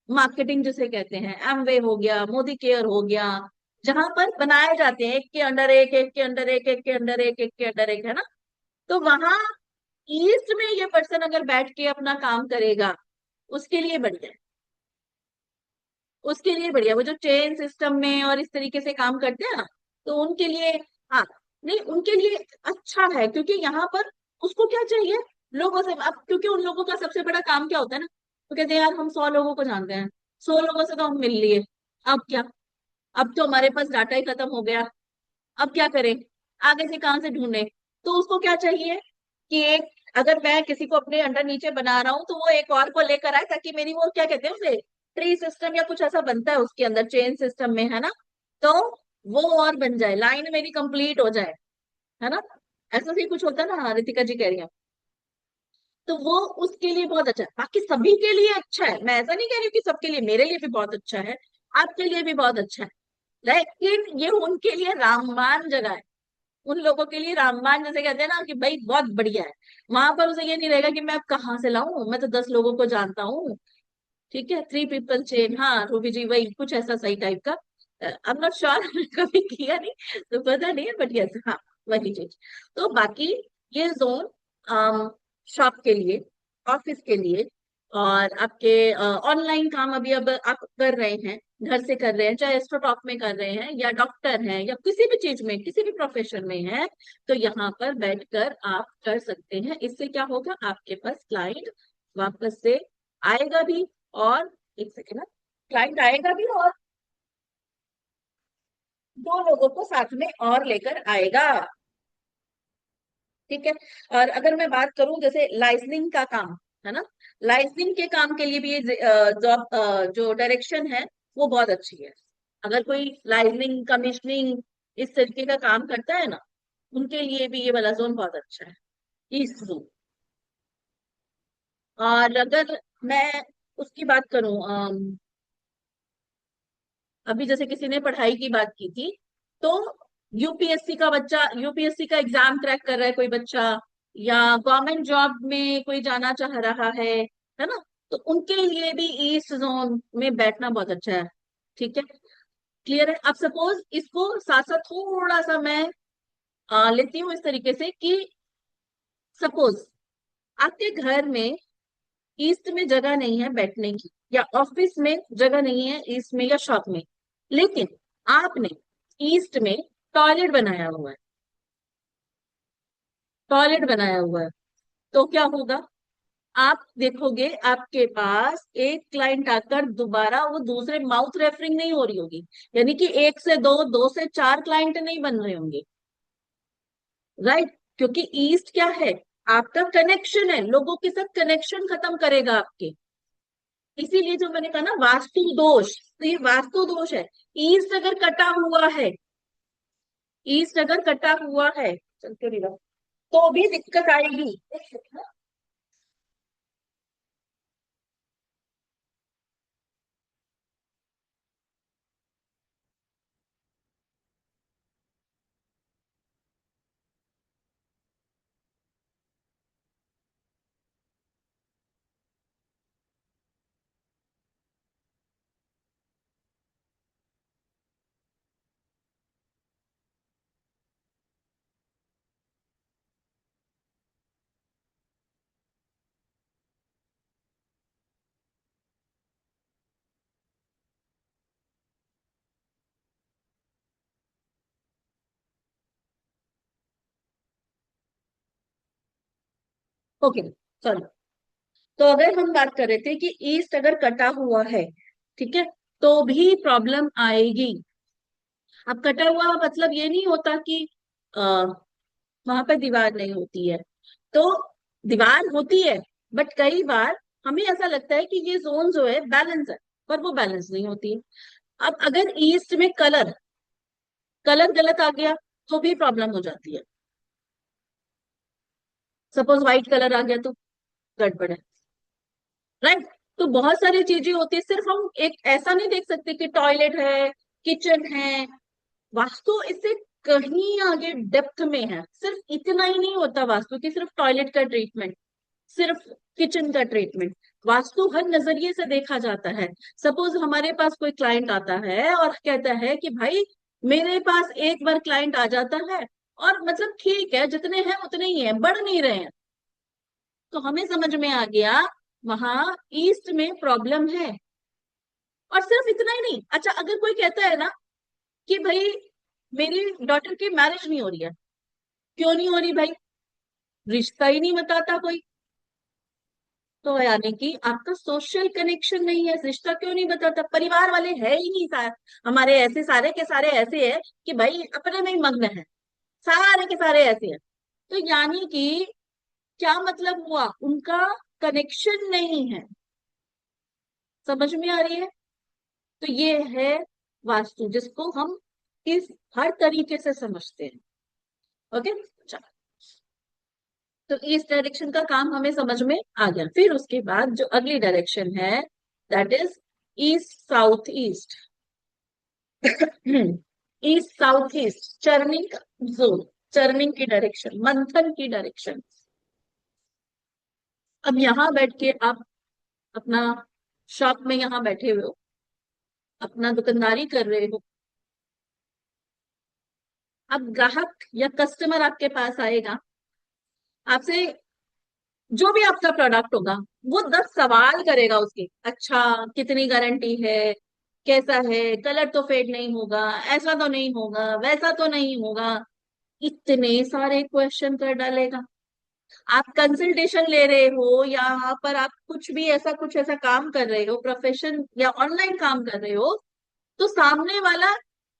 मार्केटिंग जिसे कहते हैं, एमवे हो गया, मोदी केयर हो गया, जहां पर बनाए जाते हैं एक के अंडर एक, एक के अंडर एक, एक के अंडर एक, एक के अंडर एक, है ना। तो वहां ईस्ट में ये पर्सन अगर बैठ के अपना काम करेगा, उसके लिए बढ़िया है, उसके लिए बढ़िया, वो जो चेन सिस्टम में और इस तरीके से काम करते हैं ना, तो उनके लिए, हाँ, नहीं उनके लिए अच्छा है, क्योंकि यहाँ पर उसको क्या चाहिए, लोगों से। अब क्योंकि उन लोगों का सबसे बड़ा काम क्या होता है ना, तो कहते हैं यार हम 100 लोगों को जानते हैं, 100 लोगों से तो हम मिल लिए, अब क्या, अब तो हमारे पास डाटा ही खत्म हो गया, अब क्या करें, आगे से कहाँ से ढूंढे? तो उसको क्या चाहिए कि एक, अगर मैं किसी को अपने अंडर नीचे बना रहा हूँ तो वो एक और को लेकर आए, ताकि मेरी वो क्या कहते हैं उसे, ट्री सिस्टम या कुछ ऐसा बनता है उसके अंदर, चेन सिस्टम में, है ना? तो वो और बन जाए, लाइन मेरी कंप्लीट हो जाए, है ना? ऐसा ही कुछ होता है ना, रितिका जी कह रही है। तो वो उसके लिए बहुत अच्छा है, बाकी सभी के लिए अच्छा है, मैं ऐसा नहीं कह रही हूँ कि सबके लिए, मेरे लिए भी बहुत अच्छा है, आपके लिए भी बहुत अच्छा है, लेकिन ये उनके लिए रामबाण जगह है। उन लोगों के लिए रामबाण, जैसे कहते हैं ना कि भाई बहुत बढ़िया है, वहां पर उसे ये नहीं रहेगा कि मैं अब कहाँ से लाऊं, मैं तो 10 लोगों को जानता हूँ। ठीक है, 3 पीपल चेन, हाँ रूबी जी वही कुछ ऐसा सही टाइप का। आई एम नॉट श्योर, कभी किया नहीं तो पता नहीं है, बट यस हाँ, वही चीज। तो बाकी ये जोन शॉप के लिए, ऑफिस के लिए, और आपके ऑनलाइन काम अभी अब आप कर रहे हैं, घर से कर रहे हैं, चाहे एस्ट्रोटॉक में कर रहे हैं या डॉक्टर हैं या किसी भी चीज में, किसी भी प्रोफेशन में है, तो यहाँ पर बैठकर आप कर सकते हैं। इससे क्या होगा, आपके पास क्लाइंट वापस से आएगा भी, और एक सेकेंड ना, क्लाइंट आएगा भी और 2 लोगों को साथ में और लेकर आएगा। ठीक है। और अगर मैं बात करूं जैसे लाइसनिंग का काम, है ना, लाइसनिंग के काम के लिए भी ये जॉब, जो डायरेक्शन है वो बहुत अच्छी है। अगर कोई लाइसनिंग कमीशनिंग इस तरीके का काम करता है ना, उनके लिए भी ये वाला जोन बहुत अच्छा है, ईस्ट जोन। और अगर मैं उसकी बात करूं, अभी जैसे किसी ने पढ़ाई की बात की थी, तो यूपीएससी का बच्चा, यूपीएससी का एग्जाम क्रैक कर रहा है कोई बच्चा, या गवर्नमेंट जॉब में कोई जाना चाह रहा है ना, तो उनके लिए भी ईस्ट जोन में बैठना बहुत अच्छा है। ठीक है, क्लियर है? अब सपोज इसको साथ साथ थोड़ा सा मैं लेती हूँ इस तरीके से कि सपोज आपके घर में ईस्ट में जगह नहीं है बैठने की, या ऑफिस में जगह नहीं है ईस्ट में या शॉप में, लेकिन आपने ईस्ट में टॉयलेट बनाया हुआ है, टॉयलेट बनाया हुआ है, तो क्या होगा, आप देखोगे आपके पास एक क्लाइंट आकर दोबारा वो दूसरे, माउथ रेफरिंग नहीं हो रही होगी, यानी कि 1 से 2, 2 से 4 क्लाइंट नहीं बन रहे होंगे, राइट? क्योंकि ईस्ट क्या है, आपका कनेक्शन है, लोगों के साथ कनेक्शन खत्म करेगा आपके। इसीलिए जो मैंने कहा ना वास्तु दोष, तो ये वास्तु दोष है। ईस्ट अगर कटा हुआ है, ईस्ट अगर कटा हुआ है, चल क्यों नहीं रहा, तो भी दिक्कत आएगी। ओके, चलो। तो अगर हम बात कर रहे थे कि ईस्ट अगर कटा हुआ है, ठीक है, तो भी प्रॉब्लम आएगी। अब कटा हुआ मतलब ये नहीं होता कि वहां पर दीवार नहीं होती है, तो दीवार होती है, बट कई बार हमें ऐसा लगता है कि ये जोन जो है बैलेंस है, पर वो बैलेंस नहीं होती है। अब अगर ईस्ट में कलर, कलर गलत आ गया तो भी प्रॉब्लम हो जाती है। सपोज व्हाइट कलर आ गया तो गड़बड़ है, राइट? तो बहुत सारी चीजें होती है, सिर्फ हम एक ऐसा नहीं देख सकते कि टॉयलेट है, किचन है, वास्तु इससे कहीं आगे डेप्थ में है। सिर्फ इतना ही नहीं होता वास्तु की, सिर्फ टॉयलेट का ट्रीटमेंट, सिर्फ किचन का ट्रीटमेंट, वास्तु हर नजरिए से देखा जाता है। सपोज हमारे पास कोई क्लाइंट आता है और कहता है कि भाई मेरे पास एक बार क्लाइंट आ जाता है, और मतलब ठीक है जितने हैं उतने ही हैं, बढ़ नहीं रहे हैं, तो हमें समझ में आ गया वहां ईस्ट में प्रॉब्लम है। और सिर्फ इतना ही नहीं, अच्छा अगर कोई कहता है ना कि भाई मेरी डॉटर की मैरिज नहीं हो रही है, क्यों नहीं हो रही भाई, रिश्ता ही नहीं बताता कोई, तो यानी कि आपका सोशल कनेक्शन नहीं है, रिश्ता क्यों नहीं बताता, परिवार वाले है ही नहीं, हमारे ऐसे सारे के सारे ऐसे हैं कि भाई अपने में ही मग्न है, सारे के सारे ऐसे हैं। तो यानी कि क्या मतलब हुआ, उनका कनेक्शन नहीं है। समझ में आ रही है? तो ये है वास्तु, जिसको हम इस हर तरीके से समझते हैं। ओके, चलो। तो इस डायरेक्शन का काम हमें समझ में आ गया। फिर उसके बाद जो अगली डायरेक्शन है, that is east south east. East south east, churning zone, churning की डायरेक्शन, मंथन की डायरेक्शन। अब यहां बैठ के आप अपना शॉप में यहां बैठे हुए हो, अपना दुकानदारी कर रहे हो। अब ग्राहक या कस्टमर आपके पास आएगा, आपसे जो भी आपका प्रोडक्ट होगा, वो 10 सवाल करेगा उसके। अच्छा, कितनी गारंटी है, कैसा है, कलर तो फेड नहीं होगा, ऐसा तो नहीं होगा, वैसा तो नहीं होगा, इतने सारे क्वेश्चन कर डालेगा। आप कंसल्टेशन ले रहे हो या यहाँ पर आप कुछ ऐसा काम कर रहे हो, प्रोफेशन या ऑनलाइन काम कर रहे हो, तो सामने वाला,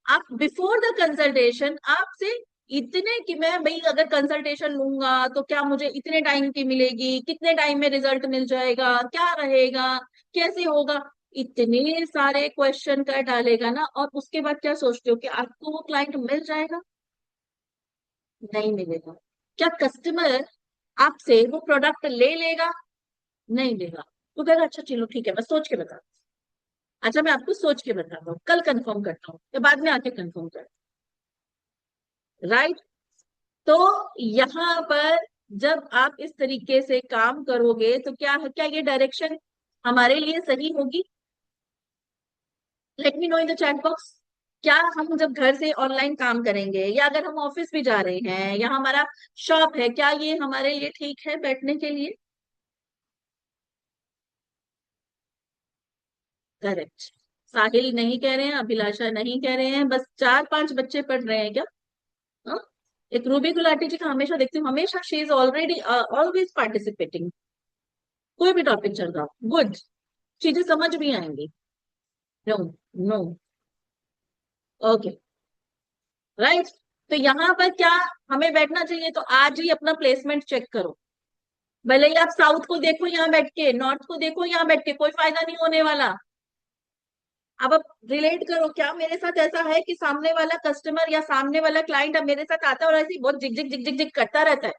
आप बिफोर द कंसल्टेशन आपसे इतने कि मैं भाई अगर कंसल्टेशन लूंगा तो क्या मुझे इतने टाइम की मिलेगी, कितने टाइम में रिजल्ट मिल जाएगा, क्या रहेगा, कैसे होगा, इतने सारे क्वेश्चन कर डालेगा ना। और उसके बाद क्या सोचते हो कि आपको वो क्लाइंट मिल जाएगा? नहीं मिलेगा। क्या कस्टमर आपसे वो प्रोडक्ट ले लेगा? नहीं लेगा। तो कहेगा अच्छा चलो ठीक है, मैं सोच के बता, अच्छा मैं आपको सोच के बताता हूँ, कल कंफर्म करता हूँ या बाद में आके कंफर्म कर। राइट। तो यहाँ पर जब आप इस तरीके से काम करोगे तो क्या ये डायरेक्शन हमारे लिए सही होगी? Late me know in the chat box. क्या हम जब घर से ऑनलाइन काम करेंगे या अगर हम ऑफिस भी जा रहे हैं या हमारा शॉप है, क्या ये हमारे लिए ठीक है बैठने के लिए? करेक्ट। साहिल नहीं कह रहे हैं, अभिलाषा नहीं कह रहे हैं, बस 4-5 बच्चे पढ़ रहे हैं क्या? हाँ? एक रूबी गुलाटी जी का हमेशा देखती हूँ, हमेशा she is already always participating. कोई भी टॉपिक चल रहा हो, गुड, चीजें समझ भी आएंगी। No, no, okay, right. तो यहाँ पर क्या हमें बैठना चाहिए? तो आज ही अपना प्लेसमेंट चेक करो। भले ही आप साउथ को देखो यहाँ बैठ के, नॉर्थ को देखो यहाँ बैठ के, कोई फायदा नहीं होने वाला। अब आप रिलेट करो, क्या मेरे साथ ऐसा है कि सामने वाला कस्टमर या सामने वाला क्लाइंट अब मेरे साथ आता है और ऐसे ही बहुत जिग जिग जिग जिग जिग करता रहता है,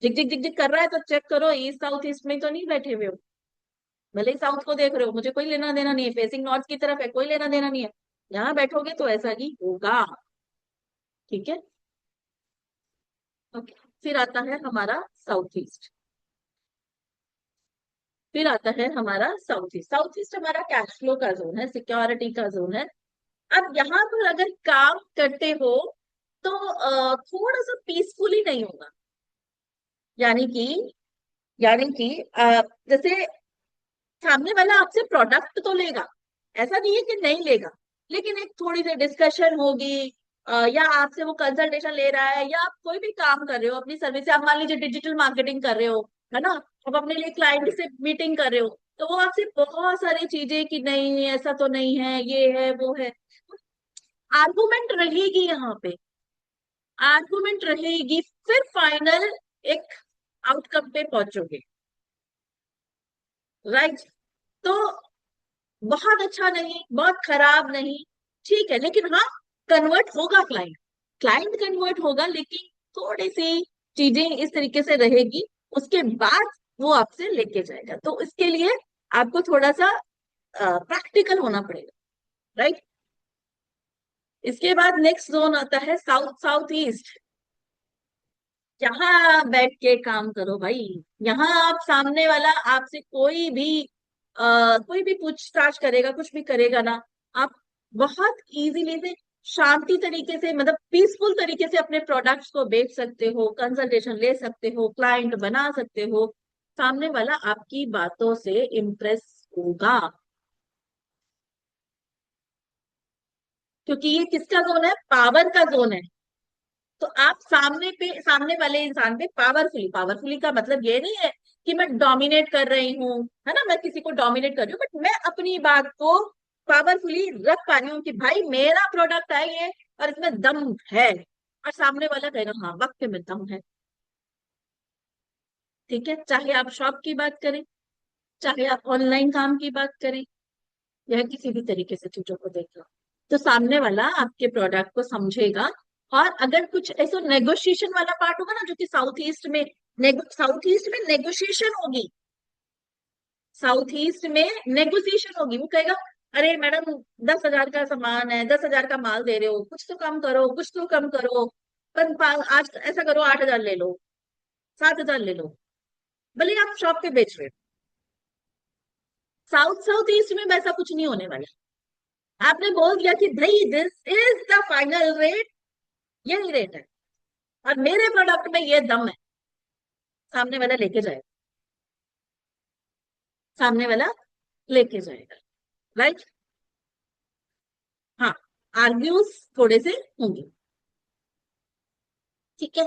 जिग जिग जिग जिग कर रहा है, तो चेक करो ईस्ट साउथ ईस्ट में तो नहीं बैठे हुए हो। भले ही साउथ को देख रहे हो, मुझे कोई लेना देना नहीं है, फेसिंग नॉर्थ की तरफ है, कोई लेना देना नहीं है। यहाँ बैठोगे तो ऐसा ही होगा। ठीक है, ओके। फिर आता है हमारा साउथ ईस्ट। फिर आता है हमारा साउथ ईस्ट। साउथ ईस्ट हमारा कैश फ्लो का जोन है, सिक्योरिटी का जोन है। अब यहाँ पर अगर काम करते हो तो थोड़ा सा पीसफुली नहीं होगा। यानी कि जैसे सामने वाला आपसे प्रोडक्ट तो लेगा, ऐसा नहीं है कि नहीं लेगा, लेकिन एक थोड़ी सी डिस्कशन होगी। या आपसे वो कंसल्टेशन ले रहा है, या आप कोई भी काम कर रहे हो अपनी सर्विस से, आप मान लीजिए डिजिटल मार्केटिंग कर रहे हो, है ना, आप अपने लिए क्लाइंट से मीटिंग कर रहे हो, तो वो आपसे बहुत सारी चीजें कि नहीं ऐसा तो नहीं है, ये है वो है, आर्गुमेंट रहेगी यहाँ पे, आर्गुमेंट रहेगी। फिर फाइनल एक आउटकम पे पहुंचोगे। राइट। तो बहुत अच्छा नहीं, बहुत खराब नहीं, ठीक है, लेकिन हाँ, कन्वर्ट होगा क्लाइंट, क्लाइंट कन्वर्ट होगा, लेकिन थोड़ी सी चीजें इस तरीके से रहेगी। उसके बाद वो आपसे लेके जाएगा, तो इसके लिए आपको थोड़ा सा प्रैक्टिकल होना पड़ेगा। राइट। इसके बाद नेक्स्ट जोन आता है साउथ साउथ ईस्ट। यहाँ बैठ के काम करो भाई। यहाँ आप सामने वाला आपसे कोई भी पूछताछ करेगा, कुछ भी करेगा ना, आप बहुत इजीली से, शांति तरीके से, मतलब पीसफुल तरीके से अपने प्रोडक्ट्स को बेच सकते हो, कंसल्टेशन ले सकते हो, क्लाइंट बना सकते हो। सामने वाला आपकी बातों से इम्प्रेस होगा, क्योंकि ये किसका जोन है? पावर का जोन है। तो आप सामने वाले इंसान पे पावरफुली, पावरफुली का मतलब ये नहीं है कि मैं डोमिनेट कर रही हूँ, है ना, मैं किसी को डोमिनेट कर रही हूँ, बट मैं अपनी बात को पावरफुली रख पा रही हूँ कि भाई मेरा प्रोडक्ट है ये और इसमें दम है। और सामने वाला कहेगा हाँ वक्त में दम है। ठीक है, चाहे आप शॉप की बात करें, चाहे आप ऑनलाइन काम की बात करें, या किसी भी तरीके से चीजों को देख लो, तो सामने वाला आपके प्रोडक्ट को समझेगा। और अगर कुछ ऐसा नेगोशिएशन वाला पार्ट होगा ना, जो कि साउथ ईस्ट में नेगोशिएशन होगी, साउथ ईस्ट में नेगोशिएशन होगी, वो कहेगा अरे मैडम 10,000 का सामान है, 10,000 का माल दे रहे हो, कुछ तो कम करो, कुछ तो कम करो। पर आज ऐसा करो 8,000 ले लो, 7,000 ले लो, भले ही आप शॉप पे बेच रहे हो। साउथ ईस्ट में वैसा कुछ नहीं होने वाला। आपने बोल दिया कि भाई this is the final rate, यही रेट है, और मेरे प्रोडक्ट में ये दम है, सामने वाला लेके जाएगा, सामने वाला लेके जाएगा। राइट। हाँ, आर्ग्यूज थोड़े से होंगे। ठीक है,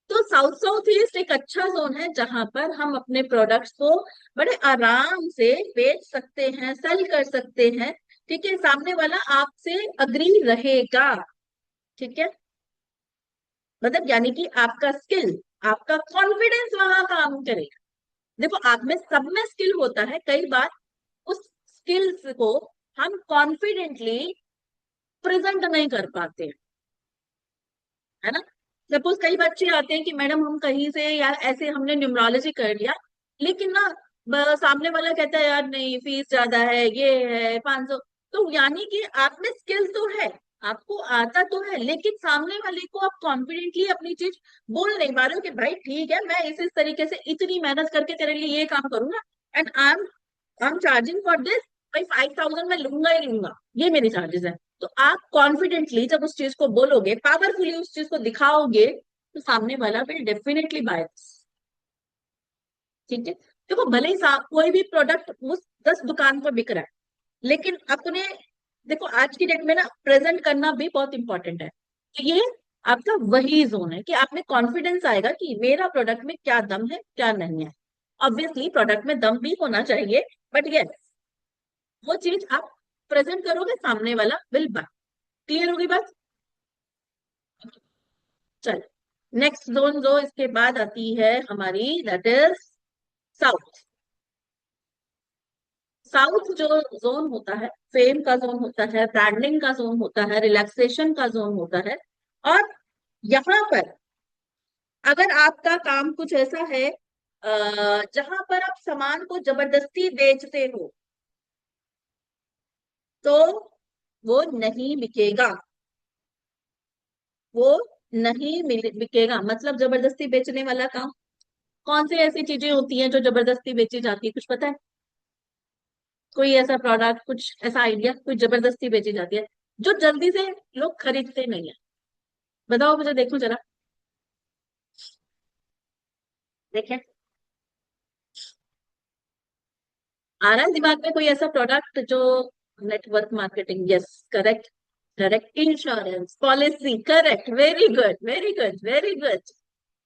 तो साउथ साउथ ईस्ट एक अच्छा जोन है जहां पर हम अपने प्रोडक्ट्स को बड़े आराम से बेच सकते हैं, सेल कर सकते हैं। ठीक है, सामने वाला आपसे अग्री रहेगा। ठीक है, मतलब यानी कि आपका स्किल, आपका कॉन्फिडेंस वहां काम करेगा। देखो, आप में सब में स्किल होता है, कई बार उस स्किल्स को हम कॉन्फिडेंटली प्रेजेंट नहीं कर पाते हैं, है ना। सपोज कई बच्चे आते हैं कि मैडम हम कहीं से यार ऐसे हमने न्यूमरोलॉजी कर लिया, लेकिन ना सामने वाला कहता है यार नहीं फीस ज्यादा है, ये है 500। तो यानी कि आप में स्किल तो है, आपको आता तो है, लेकिन सामने वाले को आप कॉन्फिडेंटली अपनी चीज बोल नहीं पा रहे हो कि भाई ठीक है, मैं इस तरीके से इतनी मेहनत करके तेरे लिए ये काम करूंगा, and I am charging for this, भाई 5,000 मैं लूंगा ही लूंगा, ये मेरी चार्जेस है। तो आप कॉन्फिडेंटली जब उस चीज को बोलोगे, पावरफुली उस चीज को दिखाओगे, तो सामने वाला विल डेफिनेटली बाय दिस। ठीक है, देखो भले ही कोई भी प्रोडक्ट उस 10 दुकान पर बिक रहा है, लेकिन अपने, देखो आज की डेट में ना प्रेजेंट करना भी बहुत इंपॉर्टेंट है। तो ये आपका वही जोन है कि आप में कॉन्फिडेंस आएगा कि मेरा प्रोडक्ट में क्या दम है, क्या नहीं है। ऑब्वियसली प्रोडक्ट में दम भी होना चाहिए, बट यस, वो चीज आप प्रेजेंट करोगे, सामने वाला विल बाय। क्लियर होगी बात। चल, नेक्स्ट जोन जो इसके बाद आती है हमारी, दैट इज साउथ। साउथ जो जोन होता है, फेम का जोन होता है, ब्रांडिंग का जोन होता है, रिलैक्सेशन का जोन होता है। और यहाँ पर अगर आपका काम कुछ ऐसा है जहां पर आप सामान को जबरदस्ती बेचते हो, तो वो नहीं बिकेगा, वो नहीं बिकेगा। मतलब जबरदस्ती बेचने वाला काम, कौन सी ऐसी चीजें होती हैं जो जबरदस्ती बेची जाती है, कुछ पता है? कोई ऐसा प्रोडक्ट, कुछ ऐसा आइडिया, कोई जबरदस्ती बेची जाती है जो जल्दी से लोग खरीदते नहीं है? बताओ मुझे, देखो जरा, देखें, आ रहा है दिमाग में कोई ऐसा प्रोडक्ट जो, network marketing, yes, correct, correct, insurance policy, correct, very good, very good, very good.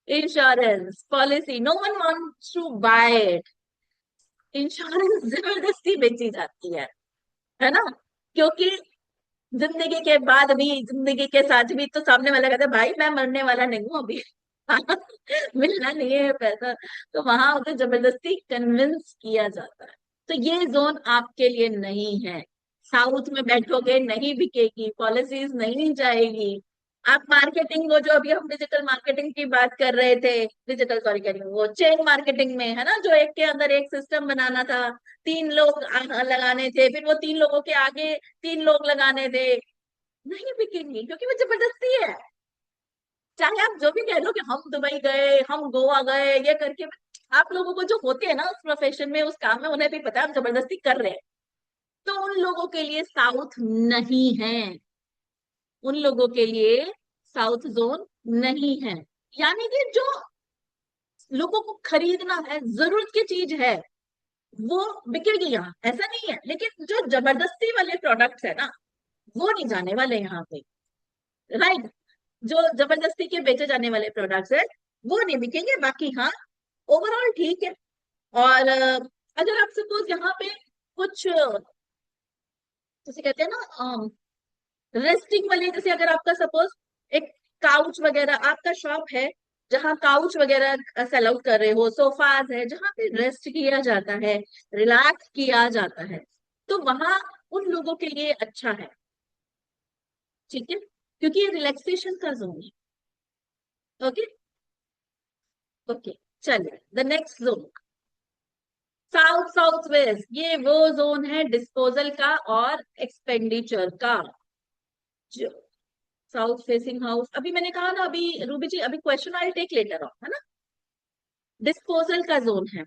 Insurance policy, no one wants to buy it. Insurance जबरदस्ती बेची जाती है ना, क्योंकि जिंदगी के बाद भी, जिंदगी के साथ भी, तो सामने वाला कहता है भाई मैं मरने वाला नहीं हूं अभी, मिलना नहीं है पैसा। तो वहां उसे जबरदस्ती कन्विंस किया जाता है। तो ये जोन आपके लिए नहीं है। साउथ में बैठोगे नहीं बिकेगी, पॉलिसीज नहीं जाएगी। आप मार्केटिंग, वो जो अभी हम डिजिटल मार्केटिंग की बात कर रहे थे, डिजिटल सॉरी करिए, वो चेन मार्केटिंग में है ना, जो एक के अंदर एक सिस्टम बनाना था, 3 लोग लगाने थे, फिर वो 3 लोगों के आगे 3 लोग लगाने थे, नहीं बिकेंगी क्योंकि वो जबरदस्ती है। चाहे आप जो भी कह लो कि हम दुबई गए, हम गोवा गए, ये करके, आप लोगों को जो होते हैं ना उस प्रोफेशन में, उस काम में, उन्हें भी पता है हम जबरदस्ती कर रहे हैं। तो उन लोगों के लिए साउथ नहीं है, उन लोगों के लिए साउथ जोन नहीं है। यानी कि जो लोगों को खरीदना है, जरूरत की चीज है, वो बिकेगी यहाँ, ऐसा नहीं है। लेकिन जो जबरदस्ती वाले प्रोडक्ट्स है ना, वो नहीं जाने वाले यहाँ पे। राइट, जो जबरदस्ती के बेचे जाने वाले प्रोडक्ट्स है, वो नहीं बिकेंगे। बाकी हाँ, ओवरऑल ठीक है। और अगर आप सपोज यहाँ पे कुछ जैसे कहते हैं ना, रेस्टिंग वाले, जैसे अगर आपका सपोज एक काउच वगैरह, आपका शॉप है जहाँ काउच वगैरह सेल आउट कर रहे हो, सोफाज है जहाँ पे रेस्ट किया जाता है, रिलैक्स किया जाता है, तो वहां उन लोगों के लिए अच्छा है। ठीक है, क्योंकि ये रिलैक्सेशन का जोन है। ओके। ओके, चलिए the next zone, south south waste, ये वो जोन है डिस्पोजल का और एक्सपेंडिचर का। जो साउथ फेसिंग हाउस, अभी मैंने कहा ना, अभी रूबी जी अभी question I take later on, है ना। डिस्पोजल का जोन है,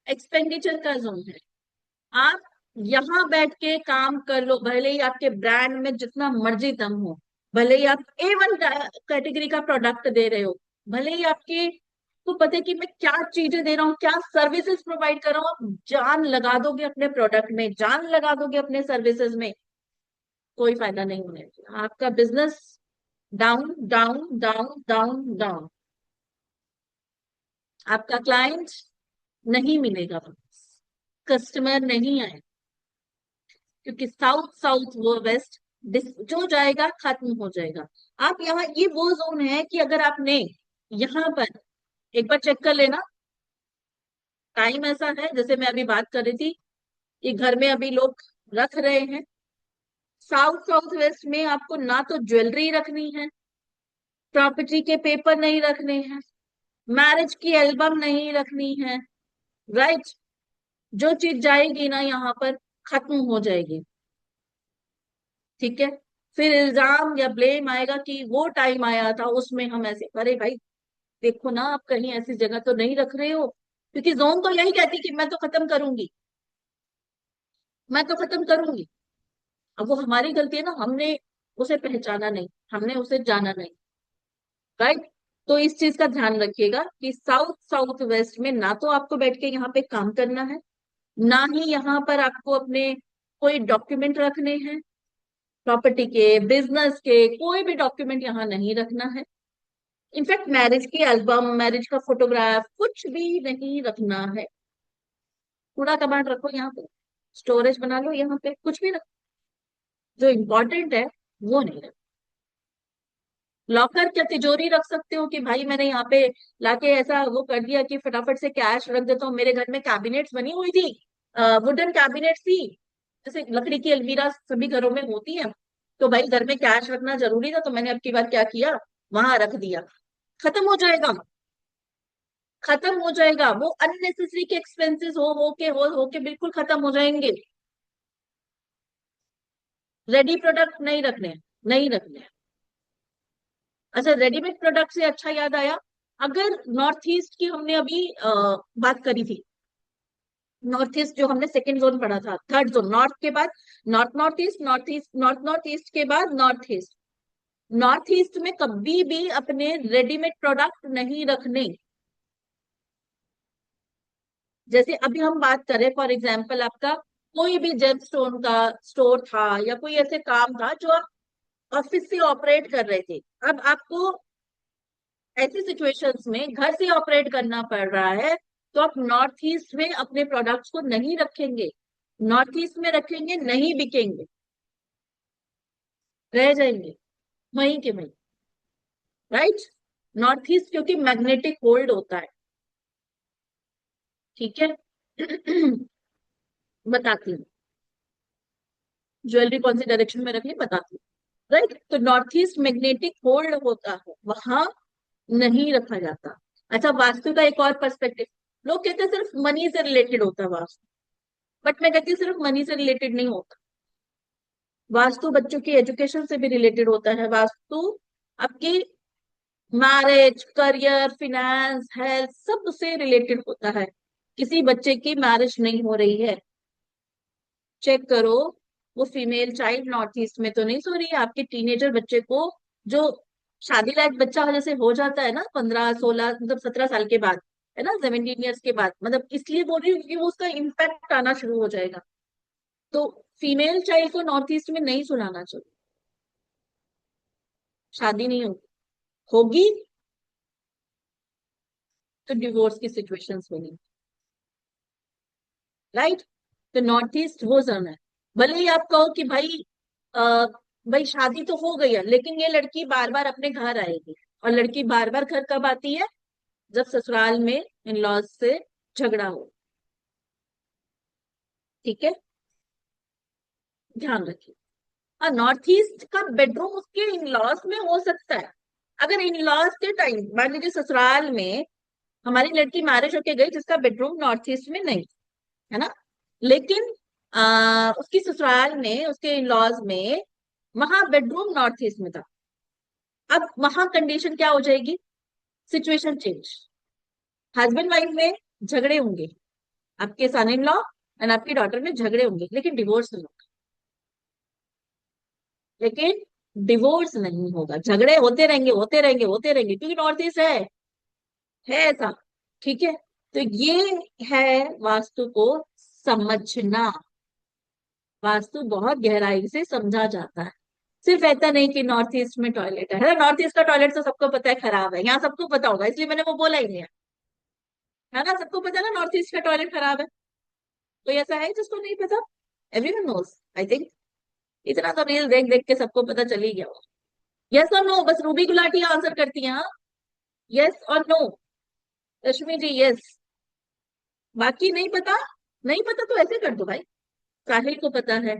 एक्सपेंडिचर का जोन है। आप यहाँ बैठ के काम कर लो, भले ही आपके ब्रांड में जितना मर्जी दम हो, भले ही आप A1 कैटेगरी का प्रोडक्ट दे रहे हो, भले ही आपके को पता है कि मैं क्या चीजें दे रहा हूँ, क्या सर्विसेज प्रोवाइड कर रहा हूँ, आप जान लगा दोगे अपने प्रोडक्ट में, जान लगा दोगे अपने सर्विसेज में, कोई फायदा नहीं होने वाला। आपका business down down down down down, आपका क्लाइंट नहीं मिलेगा, कस्टमर नहीं आए, क्योंकि साउथ साउथ वो वेस्ट जो जाएगा खत्म हो जाएगा। आप यहाँ, ये वो जोन है कि अगर आपने यहाँ पर एक बार चेक कर लेना, टाइम ऐसा है जैसे मैं अभी बात कर रही थी कि घर में अभी लोग रख रहे हैं, साउथ साउथ वेस्ट में आपको ना तो ज्वेलरी रखनी है, प्रॉपर्टी के पेपर नहीं रखने हैं, मैरिज की एल्बम नहीं रखनी है, राइट। जो चीज जाएगी ना यहाँ पर खत्म हो जाएगी। ठीक है, फिर इल्जाम या ब्लेम आएगा कि वो टाइम आया था उसमें हम ऐसे, अरे भाई देखो ना, आप कहीं ऐसी जगह तो नहीं रख रहे हो, क्योंकि जोन तो यही कहती कि मैं तो खत्म करूंगी, मैं तो खत्म करूंगी। अब वो हमारी गलती है ना, हमने उसे पहचाना नहीं, हमने उसे जाना नहीं, राइट। तो इस चीज का ध्यान रखिएगा कि साउथ साउथ वेस्ट में ना तो आपको बैठ के यहाँ पे काम करना है, ना ही यहाँ पर आपको अपने कोई डॉक्यूमेंट रखने हैं, प्रॉपर्टी के, बिजनेस के, कोई भी डॉक्यूमेंट यहाँ नहीं रखना है। इनफैक्ट मैरिज की एल्बम, मैरिज का फोटोग्राफ कुछ भी नहीं रखना है। कूड़ा कबाड़ रखो यहाँ पे, स्टोरेज बना लो यहाँ पे, कुछ भी रखो, जो इम्पोर्टेंट है वो नहीं रखो। लॉकर क्या तिजोरी रख सकते हो कि भाई मैंने यहाँ पे लाके ऐसा वो कर दिया कि फटाफट से कैश रख देता हूँ। मेरे घर में कैबिनेट्स बनी हुई थी, वुडन कैबिनेट्स थी, जैसे लकड़ी की अलमीरा सभी घरों में होती है, तो भाई घर में कैश रखना जरूरी था, तो मैंने अब की बार क्या किया, वहां रख दिया। खत्म हो जाएगा, खत्म हो जाएगा, वो अननेसेसरी के एक्सपेंसेस हो के बिल्कुल खत्म हो जाएंगे। रेडी प्रोडक्ट नहीं रखने हैं, नहीं रखने हैं। अच्छा, रेडीमेड प्रोडक्ट से अच्छा याद आया, अगर नॉर्थ ईस्ट की हमने अभी बात करी थी, नॉर्थ ईस्ट जो हमने सेकंड जोन पढ़ा था, थर्ड जोन नॉर्थ के बाद north north east, north east north north east के बाद नॉर्थ ईस्ट। नॉर्थ ईस्ट में कभी भी अपने रेडीमेड प्रोडक्ट नहीं रखने। जैसे अभी हम बात करें, फॉर एग्जाम्पल आपका कोई भी जेम स्टोन का स्टोर था या कोई ऐसे काम था जो आप ऑफिस से ऑपरेट कर रहे थे, अब आपको ऐसी सिचुएशंस में घर से ऑपरेट करना पड़ रहा है, तो आप नॉर्थ ईस्ट में अपने प्रोडक्ट्स को नहीं रखेंगे, नॉर्थ ईस्ट में रखेंगे नहीं बिकेंगे, रह जाएंगे वहीं के वहीं, राइट। नॉर्थ ईस्ट क्योंकि मैग्नेटिक होल्ड होता है। ठीक है। बताती हूँ ज्वेलरी कौन सी डायरेक्शन में रखनी, बताती हूँ, राइट। तो नॉर्थ ईस्ट मैग्नेटिक होल्ड होता है, वहां नहीं रखा जाता। अच्छा, वास्तु का एक और पर्सपेक्टिव, लोग कहते हैं सिर्फ मनी से रिलेटेड होता है वास्तु, बट मैं कहती हूँ सिर्फ मनी से रिलेटेड नहीं होता, वास्तु बच्चों की एजुकेशन से भी रिलेटेड होता है। वास्तु आपकी मैरिज, करियर, फिनेंस, हेल्थ सब से रिलेटेड होता है। किसी बच्चे की मैरिज नहीं हो रही है, चेक करो, वो फीमेल चाइल्ड नॉर्थ ईस्ट में तो नहीं सो रही है, आपके टीनेजर बच्चे को, जो शादी लायक बच्चा जैसे हो जाता है ना 15 16 मतलब 17 साल के बाद, है ना, 17 ईयर्स के बाद, मतलब इसलिए बोल रही हूँ क्योंकि वो उसका इम्पैक्ट आना शुरू हो जाएगा। तो फीमेल चाइल्ड को नॉर्थ ईस्ट में नहीं सुनाना चाहिए, शादी नहीं होगी, होगी तो डिवोर्स की सिचुएशंस बनी, राइट। तो नॉर्थ ईस्ट वो जोन है। भले ही आप कहो कि भाई भाई शादी तो हो गई है, लेकिन ये लड़की बार बार अपने घर आएगी। और लड़की बार बार घर कब आती है? जब ससुराल में इन लॉज से झगड़ा हो। ठीक है, ध्यान रखिए। और नॉर्थ ईस्ट का बेडरूम उसके इन लॉज में हो सकता है। अगर इन लॉज के टाइम मान लीजिए ससुराल में हमारी लड़की मैरिज होके गई जिसका बेडरूम नॉर्थ ईस्ट में नहीं, है ना, लेकिन उसकी ससुराल में उसके इन लॉज में वहां बेडरूम नॉर्थ ईस्ट में था। अब वहां कंडीशन क्या हो जाएगी? Situation change. हस्बैंड वाइफ में झगड़े होंगे, आपके सन इन लॉ एंड आपकी डॉटर में झगड़े होंगे, लेकिन डिवोर्स नहीं होगा। लेकिन डिवोर्स नहीं होगा, झगड़े होते रहेंगे होते रहेंगे होते रहेंगे, क्योंकि नॉर्थ ईस्ट है ऐसा। ठीक है, तो ये है वास्तु को समझना। वास्तु बहुत गहराई से समझा जाता है। सिर्फ ऐसा नहीं कि नॉर्थ ईस्ट में टॉयलेट है ना, नॉर्थ ईस्ट का टॉयलेट तो सबको पता है खराब है, यहाँ सबको पता होगा, इसलिए मैंने वो बोला ही नहीं है ना, सबको पता है ना नॉर्थ ईस्ट का टॉयलेट खराब है। कोई ऐसा है जिसको नहीं पता? Everyone knows I think. इतना तो रील देख देख के सबको पता चल ही गया हो। यस और नो, बस रूबी गुलाटी आंसर करती है, हाँ। यस और नो। रश्मि जी यस। बाकी नहीं पता। नहीं पता तो ऐसे कर दो भाई। साहिल को पता है।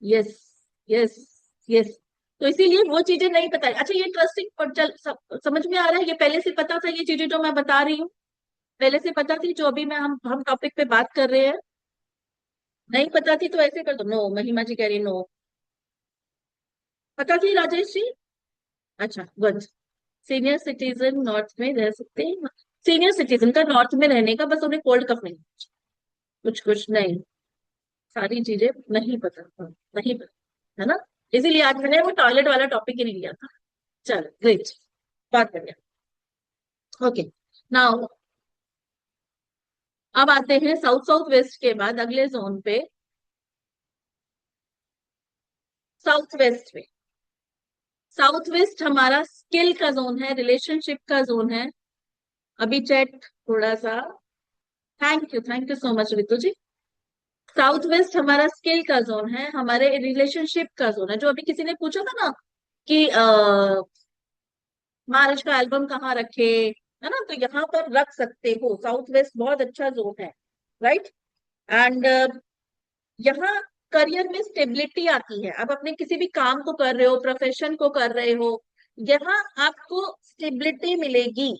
Yes yes yes. तो इसीलिए वो चीजें नहीं पता है। अच्छा, ये इंटरेस्टिंग पर चल समझ में आ रहा है, ये पहले से पता था ये चीजें जो मैं बता रही हूँ? पहले से पता थी जो अभी मैं हम टॉपिक पे बात कर रहे हैं? नहीं पता थी तो ऐसे कर दो नो। महिमा जी कह रही नो। पता थी राजेश जी? अच्छा गुड। सीनियर सिटीजन नॉर्थ में रह सकते हैं? सीनियर सिटीजन का नॉर्थ में रहने का बस उन्हें कोल्ड कफ नहीं, कुछ कुछ नहीं, सारी चीजें नहीं पता, नहीं पता, है ना। इसीलिए आज मैंने वो टॉयलेट वाला टॉपिक ही नहीं लिया था। चलो ग्रेट, बात करिए। ओके, नाउ अब आते हैं साउथ साउथ वेस्ट के बाद अगले जोन पे। साउथ वेस्ट में, साउथ वेस्ट हमारा स्किल का जोन है, रिलेशनशिप का जोन है। अभी चैट थोड़ा सा, thank you so much Ritu ji. South west हमारा स्किल का जोन है, हमारे रिलेशनशिप का जोन है। जो अभी किसी ने पूछा था ना कि महाराज का एल्बम कहाँ रखे, है ना, तो यहाँ पर रख सकते हो। साउथ वेस्ट बहुत अच्छा जोन है, राइट। एंड यहाँ करियर में स्टेबिलिटी आती है। आप अपने किसी भी काम को कर रहे हो, प्रोफेशन को कर रहे हो, यहाँ आपको स्टेबिलिटी मिलेगी।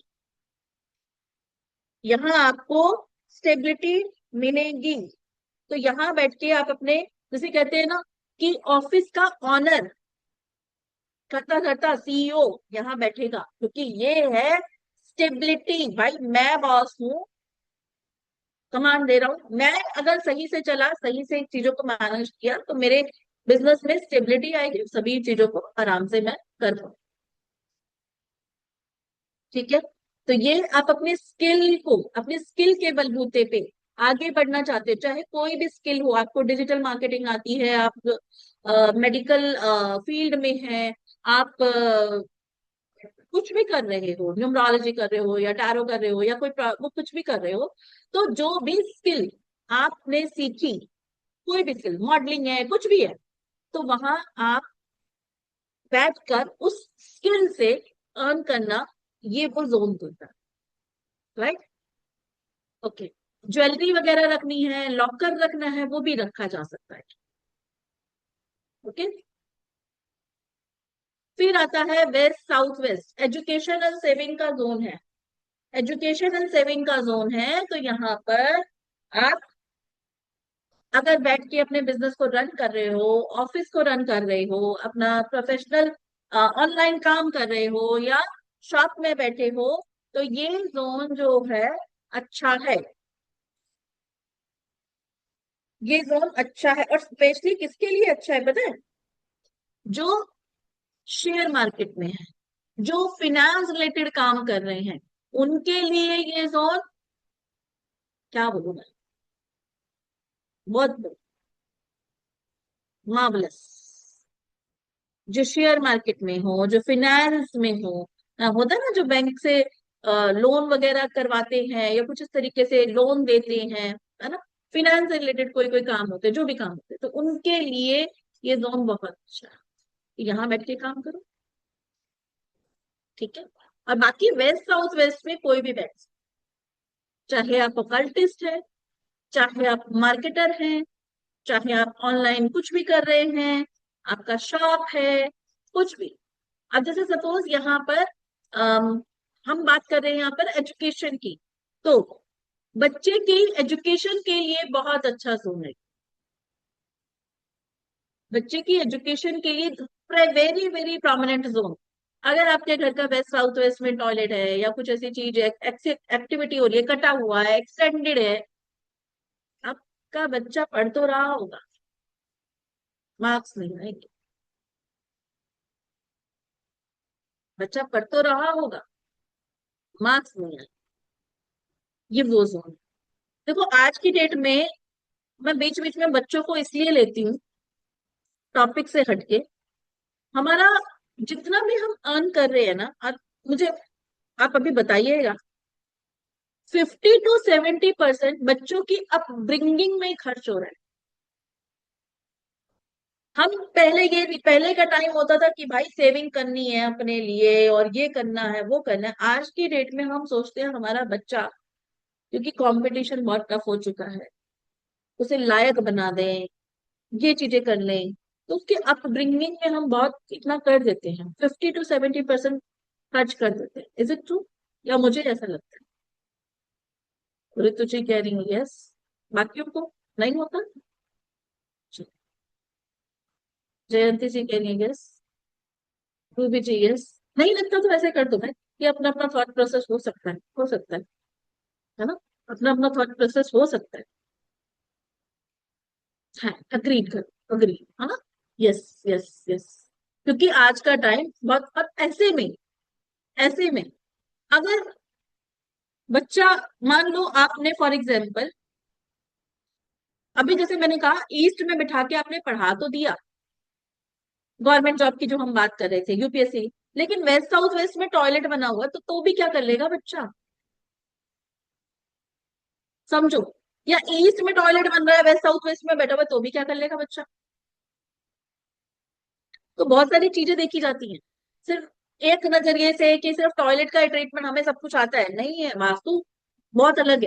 यहाँ आपको स्टेबिलिटी मिलेगी। तो यहाँ बैठ के आप अपने, जैसे कहते हैं ना कि ऑफिस का ऑनर करता करता सीईओ यहाँ बैठेगा, क्योंकि ये है स्टेबिलिटी। भाई मैं बॉस हूँ, कमांड दे रहा हूँ मैं। अगर सही से चला, सही से चीजों को मैनेज किया, तो मेरे बिजनेस में स्टेबिलिटी आएगी, सभी चीजों को आराम से मैं कर पाऊँ। ठीक है, तो ये आप अपने स्किल को, अपने स्किल के बलबूते पे आगे बढ़ना चाहते हो, चाहे कोई भी स्किल हो। आपको डिजिटल मार्केटिंग आती है, आप मेडिकल फील्ड में हैं, आप कुछ भी कर रहे हो, न्यूमरोलॉजी कर रहे हो या टैरो कर रहे हो या कोई वो कुछ भी कर रहे हो, तो जो भी स्किल आपने सीखी, कोई भी स्किल, मॉडलिंग है, कुछ भी है, तो वहां आप बैठ कर उस स्किल से अर्न करना, ये वो जोन होता है, राइट। ओके, ज्वेलरी वगैरह रखनी है, लॉकर रखना है, वो भी रखा जा सकता है। ओके, फिर आता है waste south waste, education and saving का जोन है। एजुकेशन एंड सेविंग का जोन है, तो यहाँ पर आप अगर बैठ के अपने बिजनेस को रन कर रहे हो, ऑफिस को रन कर रहे हो, अपना प्रोफेशनल ऑनलाइन काम कर रहे हो, या शॉप में बैठे हो, तो ये जोन जो है अच्छा है। ये जोन अच्छा है, और स्पेशली किसके लिए अच्छा है पता है? जो शेयर मार्केट में है, जो फिनेंस रिलेटेड काम कर रहे हैं, उनके लिए ये जोन, क्या बोलूं मैं, बहुत मार्वलस। जो शेयर मार्केट में हो, जो फिनेंस में हो, होता है ना जो बैंक से लोन वगैरह करवाते हैं या कुछ इस तरीके से लोन देते हैं, है ना, फिनेंस से रिलेटेड कोई कोई काम होते हैं, जो भी काम होते हैं, तो उनके लिए ये जोन बहुत अच्छा है, यहाँ बैठ के काम करो। ठीक है। और बाकी वेस्ट साउथ वेस्ट में कोई भी बैठ, चाहे आप ओकल्टिस्ट है, चाहे आप मार्केटर हैं, चाहे आप ऑनलाइन कुछ भी कर रहे हैं, आपका शॉप है, कुछ भी। अब जैसे सपोज यहाँ पर हम बात कर रहे हैं यहाँ पर एजुकेशन की, तो बच्चे की एजुकेशन के लिए बहुत अच्छा जोन है। बच्चे की एजुकेशन के लिए वेरी वेरी प्रोमिनेंट जोन। अगर आपके घर का वेस्ट साउथ वेस्ट में टॉयलेट है या कुछ ऐसी चीज है, एक्टिविटी हो रही है, कटा हुआ है, एक्सटेंडेड है, आपका बच्चा पढ़ तो रहा होगा, मार्क्स नहीं आएंगे। बच्चा पढ़ तो रहा होगा, मार्क्स नहीं आएंगे। ये वो जोन। देखो आज की डेट में मैं बीच बीच में बच्चों को इसलिए लेती हूँ टॉपिक से हटके, हमारा जितना भी हम अर्न कर रहे हैं ना, आप मुझे आप अभी बताइएगा, 50 to 70% बच्चों की अपब्रिंगिंग में खर्च हो रहा है। हम पहले का टाइम होता था कि भाई सेविंग करनी है अपने लिए और ये करना है वो करना है। आज की डेट में हम सोचते हैं हमारा बच्चा, क्योंकि कंपटीशन बहुत टफ हो चुका है, उसे लायक बना दें, ये चीजें कर लें, तो उसके अपब्रिंगिंग में हम बहुत इतना कर देते हैं, 50 to 70% खर्च कर देते हैं। इज इट ट्रू, या मुझे ऐसा लगता है? पूरी तुझे कह रही हूँ यस, बाकियों को नहीं होता। जयंती जी कह रही है यस, तू भी जी यस। नहीं लगता तो ऐसे कर दो भाई, ये अपना अपना थॉट प्रोसेस हो सकता है, हो सकता है ना, अपना अपना थॉट प्रोसेस हो सकता है, अग्रीड कर, अग्री, है ना। Yes yes yes. क्योंकि आज का टाइम बहुत, और ऐसे में अगर बच्चा, मान लो आपने फॉर एग्जाम्पल, अभी जैसे मैंने कहा ईस्ट में बिठा के आपने पढ़ा तो दिया, गवर्नमेंट जॉब की जो हम बात कर रहे थे, यूपीएससी, लेकिन वेस्ट साउथ वेस्ट में टॉयलेट बना हुआ तो भी क्या कर लेगा बच्चा, समझो। या ईस्ट में टॉयलेट बन रहा है, वेस्ट साउथ वेस्ट में बैठा हुआ है, तो भी क्या कर लेगा बच्चा। तो बहुत सारी चीजें देखी जाती हैं, सिर्फ एक नजरिए से कि सिर्फ टॉयलेट का ट्रीटमेंट हमें सब कुछ आता है, नहीं है, वास्तु बहुत अलग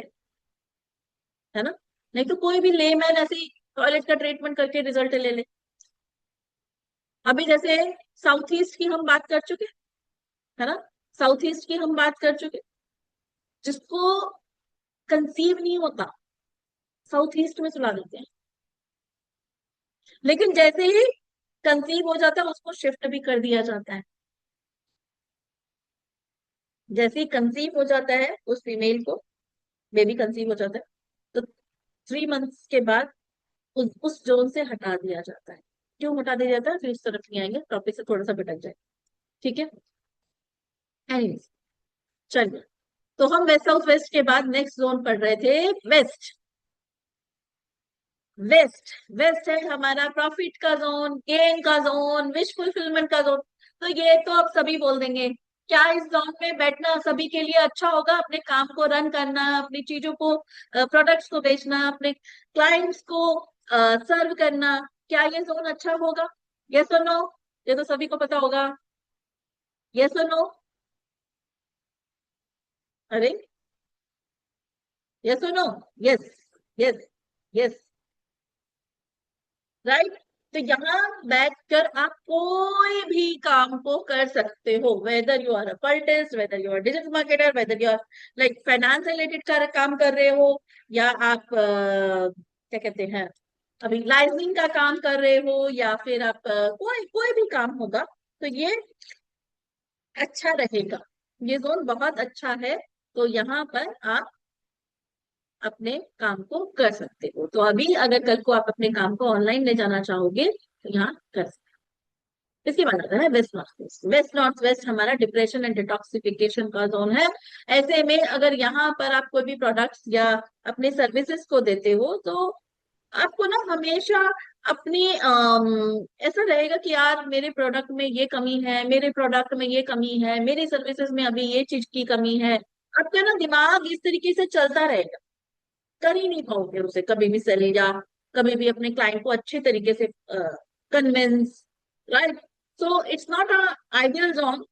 है ना। नहीं तो कोई भी लेमैन ऐसे ही टॉयलेट का ट्रीटमेंट करके रिजल्ट ले ले। अभी जैसे साउथ ईस्ट की हम बात कर चुके, है ना, साउथ ईस्ट की हम बात कर चुके, जिसको कंसीव नहीं होता साउथ ईस्ट में सुला देते हैं, लेकिन जैसे ही कंसीव हो जाता है उसको शिफ्ट भी कर दिया जाता है। जैसे ही कंसीव हो जाता है उस फीमेल को, बेबी कंसीव हो जाता है, तो 3 मंथ्स के बाद उस जोन से हटा दिया जाता है। क्यों हटा दिया जाता है, फिर उस तरफ नहीं आएंगे, टॉपिक से थोड़ा सा भटक जाए। ठीक है। एनीवेज, चलिए, तो हम वेस्ट साउथ वेस्ट के बाद नेक्स्ट जोन पढ़ रहे थे, वेस्ट। वेस्ट वेस्ट है हमारा प्रॉफिट का जोन, गेन का जोन, विश फुलफिलमेंट का जोन। तो ये तो अब सभी बोल देंगे, क्या इस जोन में बैठना सभी के लिए अच्छा होगा, अपने काम को रन करना, अपनी चीजों को, प्रोडक्ट्स को बेचना, अपने क्लाइंट्स को सर्व करना, क्या ये जोन अच्छा होगा? यस और नो? ये तो सभी को पता होगा, यस और नो? अरे, यस और no? Yes yes yes, right. तो यहाँ बैठकर आप कोई भी काम को कर सकते हो, whether you are a palmist, whether you are digital marketer, whether you are like finance related काम कर रहे हो, या आप क्या कहते हैं, अभी लाइसनिंग का काम कर रहे हो, या फिर आप कोई कोई भी काम होगा, तो ये अच्छा रहेगा। ये जोन बहुत अच्छा है, तो यहाँ पर आप अपने काम को कर सकते हो। तो अभी अगर कल को आप अपने काम को ऑनलाइन ले जाना चाहोगे तो यहाँ कर सकते हो। इसके बाद आता है waste north waste. West north waste हमारा डिप्रेशन एंड डिटॉक्सिफिकेशन का जोन है। ऐसे में अगर यहाँ पर आप कोई भी प्रोडक्ट्स या अपने सर्विसेज को देते हो, तो आपको ना हमेशा अपनी ऐसा रहेगा कि यार मेरे प्रोडक्ट में ये कमी है, मेरे प्रोडक्ट में ये कमी है, मेरी सर्विसेज में अभी ये चीज की कमी है। आपका ना दिमाग इस तरीके से चलता रहेगा, कर ही नहीं पाओगे उसे कभी भी सेल, या कभी भी अपने क्लाइंट को अच्छे तरीके से convince, right? So it's not a ideal zone,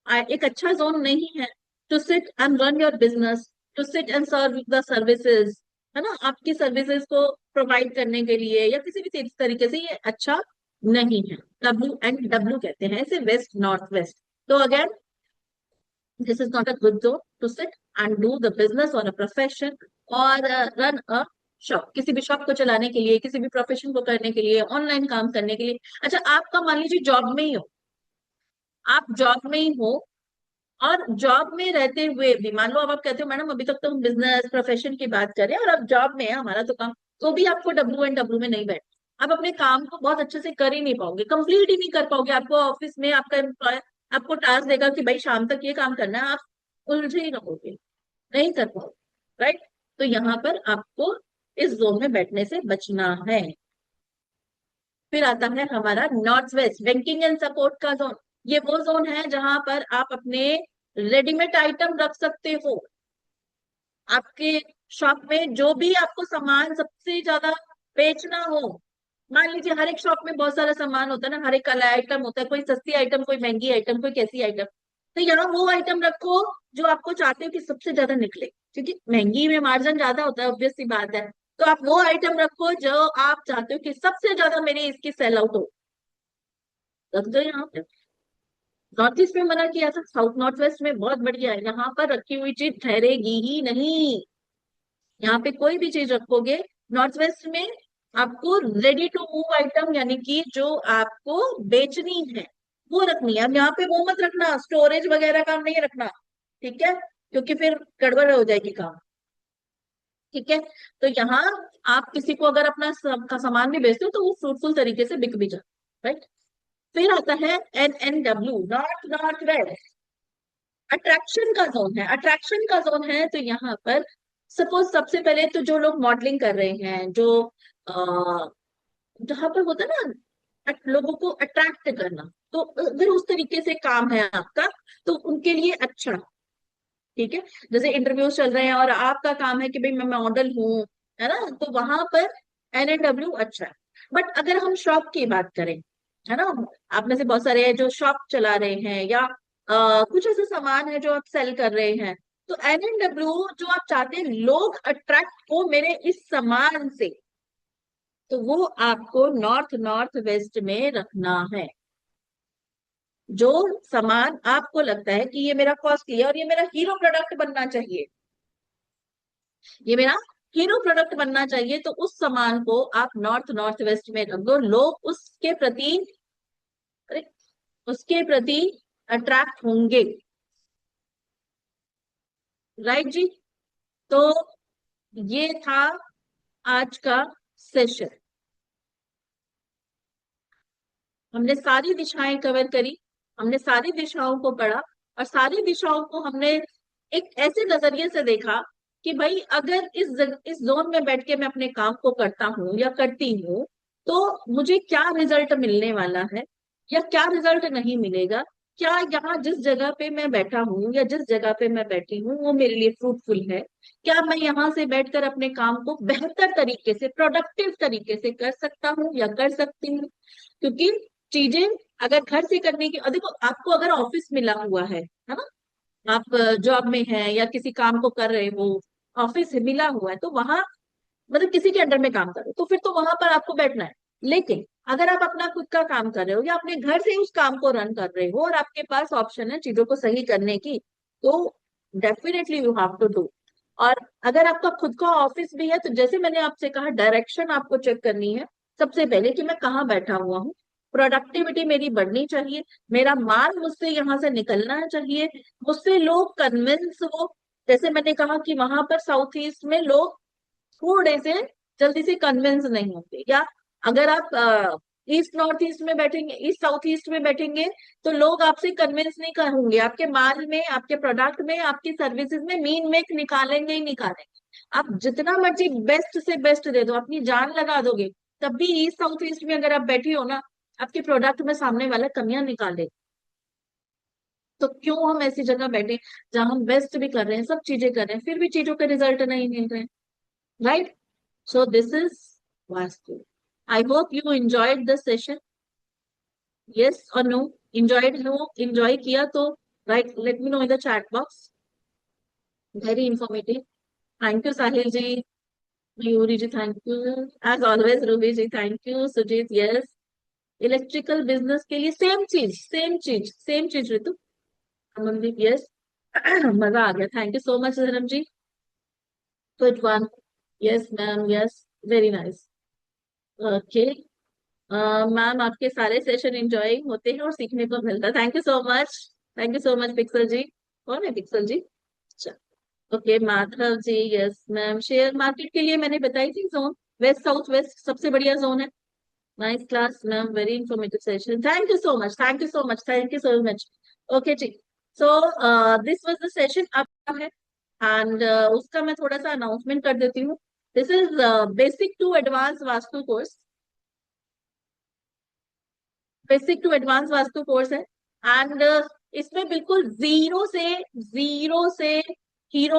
एक अच्छा जोन नहीं है to sit and run your business, to sit and serve the services, है ना, आपकी सर्विसेज को प्रोवाइड करने के लिए या किसी भी तरीके से ये अच्छा नहीं है। WNW कहते हैं इसे, वेस्ट नॉर्थ वेस्ट। तो again, this is not a good zone to sit and do the business और अ प्रोफेशन और रन अ शॉप, किसी भी शॉप को चलाने के लिए, किसी भी प्रोफेशन को करने के लिए, ऑनलाइन काम करने के लिए। अच्छा, आपका मान लीजिए जॉब में ही हो, आप जॉब में ही हो, और जॉब में रहते हुए भी मान लो अब आप कहते हो मैडम अभी तक तो हम बिजनेस प्रोफेशन की बात कर रहे हैं और अब जॉब में है हमारा तो काम, तो भी आपको WNW में नहीं बैठ, आप अपने काम को बहुत अच्छे से कर ही नहीं पाओगे, कंप्लीट ही नहीं कर पाओगे। आपको ऑफिस में आपका एम्प्लॉय आपको टास्क देगा कि भाई शाम तक ये काम करना है, आप उलझे ही रहोगे, नहीं कर पाओगे, राइट? तो यहाँ पर आपको इस जोन में बैठने से बचना है। फिर आता है हमारा north west, banking and support का जोन। ये वो जोन है जहां पर आप अपने रेडीमेड आइटम रख सकते हो। आपके शॉप में जो भी आपको सामान सबसे ज्यादा बेचना हो, मान लीजिए हर एक शॉप में बहुत सारा सामान होता है ना, हर एक का आइटम होता है, कोई सस्ती आइटम, कोई महंगी आइटम, कोई कैसी आइटम, तो यहाँ वो आइटम रखो जो आपको चाहते हो कि सबसे ज्यादा निकले, क्योंकि महंगी में मार्जिन ज्यादा होता है, ऑब्वियस सी बात है। तो आप वो आइटम रखो जो आप चाहते हो कि सबसे ज्यादा मेरी इसकी सेल आउट हो, रख दो यहाँ पे। नॉर्थ ईस्ट में मना किया था, साउथ नॉर्थ वेस्ट में बहुत बढ़िया है, यहाँ पर रखी हुई चीज ठहरेगी ही नहीं। यहाँ पे कोई भी चीज रखोगे नॉर्थ वेस्ट में, आपको रेडी टू मूव आइटम यानी कि जो आपको बेचनी है वो रखनी है। अब यहाँ पे वो मत रखना, स्टोरेज वगैरह का नहीं रखना, ठीक है, क्योंकि फिर गड़बड़ हो जाएगी काम, ठीक है। तो यहाँ आप किसी को अगर अपना का सामान भी बेचते हो तो वो फ्रूटफुल तरीके से बिक भी जाए, राइट? फिर आता है NNW, north north west, attraction का जोन है। अट्रैक्शन का जोन है तो यहाँ पर सपोज सबसे पहले तो जो लोग मॉडलिंग कर रहे हैं, जो जहां पर होता है ना लोगों को अट्रैक्ट करना, तो अगर उस तरीके से काम है आपका तो उनके लिए अच्छा, ठीक है। जैसे इंटरव्यूज चल रहे हैं और आपका काम है कि भाई मैं मॉडल हूँ, है ना, तो वहां पर NNW अच्छा है। बट अगर हम शॉप की बात करें, है ना, आप में से बहुत सारे हैं जो शॉप चला रहे हैं या कुछ ऐसे सामान है जो आप सेल कर रहे हैं, तो NNW जो आप चाहते हैं लोग अट्रैक्ट हो मेरे इस सामान से, तो वो आपको नॉर्थ नॉर्थ वेस्ट में रखना है। जो सामान आपको लगता है कि ये मेरा कॉस्टली है और ये मेरा हीरो प्रोडक्ट बनना चाहिए, ये मेरा हीरो प्रोडक्ट बनना चाहिए, तो उस सामान को आप नॉर्थ नॉर्थ वेस्ट में रख दो, लोग उसके प्रति, अरे, उसके प्रति अट्रैक्ट होंगे, राइट जी? तो ये था आज का सेशन, हमने सारी दिशाएं कवर करी, हमने सारी दिशाओं को पढ़ा और सारी दिशाओं को हमने एक ऐसे नजरिए से देखा कि भाई अगर इस जोन में बैठ के मैं अपने काम को करता हूँ या करती हूँ तो मुझे क्या रिजल्ट मिलने वाला है या क्या रिजल्ट नहीं मिलेगा, क्या यहाँ जिस जगह पे मैं बैठा हूँ या जिस जगह पे मैं बैठी हूँ वो मेरे लिए फ्रूटफुल है, क्या मैं यहाँ से बैठकर अपने काम को बेहतर तरीके से, प्रोडक्टिव तरीके से कर सकता हूँ या कर सकती हूँ। क्योंकि चीजें अगर घर से करने की, देखो आपको अगर ऑफिस मिला हुआ है ना, आप जॉब में है या किसी काम को कर रहे हो, ऑफिस मिला हुआ है तो वहां मतलब किसी के अंडर में काम करो तो फिर तो वहां पर आपको बैठना है। लेकिन अगर आप अपना खुद का काम कर रहे हो या अपने घर से उस काम को रन कर रहे हो और आपके पास ऑप्शन है चीजों को सही करने की, तो definitely you have to do. और अगर आपका खुद का ऑफिस भी है तो जैसे मैंने आपसे कहा, डायरेक्शन आपको चेक करनी है सबसे पहले कि मैं कहाँ बैठा हुआ हूँ, प्रोडक्टिविटी मेरी बढ़नी चाहिए, मेरा माल मुझसे यहाँ से निकलना चाहिए, मुझसे लोग कन्विंस हो। जैसे मैंने कहा कि वहां पर साउथ ईस्ट में लोग थोड़े से जल्दी से कन्विंस नहीं होते, या अगर आप ईस्ट नॉर्थ ईस्ट में बैठेंगे, ईस्ट साउथ ईस्ट में बैठेंगे तो लोग आपसे कन्विंस नहीं कर होंगे, आपके माल में, आपके प्रोडक्ट में, आपकी सर्विसेज में मीन मेक निकालेंगे ही निकालेंगे। आप जितना मर्जी बेस्ट से बेस्ट दे दो, अपनी जान लगा दोगे, तब भी ईस्ट साउथ ईस्ट में अगर आप बैठी हो ना, आपके प्रोडक्ट में सामने वाला कमियां निकाले। तो क्यों हम ऐसी जगह बैठे जहां हम बेस्ट भी कर रहे हैं, सब चीजें कर रहे हैं, फिर भी चीजों के रिजल्ट नहीं मिल रहे हैं, right? So this is Vastu. I hope you enjoyed the session. Yes और नो? Enjoyed no? इंजॉय किया तो right, let me know in the chat box. Very informative. Thank you Sahil ji. Mayuri ji thank you. As always Ruby ji thank you. Sujit yes. Electrical business के लिए सेम चीज, सेम चीज, सेम चीज ऋतु। अमनदीप यस। मजा आ गया, thank you so much Dharam ji. Good one. Yes ma'am yes. Very nice. Okay. Ma'am आपके सारे सेशन एंजॉय होते हैं और सीखने को मिलता है, thank you so much. Thank you so much pixel ji. कौन है पिक्सल जी? अच्छा। Okay Madhav ji yes ma'am. Share market के लिए मैंने बताई थी जोन, वेस्ट साउथ वेस्ट सबसे बढ़िया जोन है। Nice class ma'am, very informative session, thank you so much, thank you so much, thank you so much. Okay ji. So this was the session अब है। एंड उसका मैं थोड़ा सा अनाउंसमेंट कर देती हूँ। This is basic to advance Vastu course. Basic to advance Vastu course है। एंड इसमें बिल्कुल जीरो से हीरो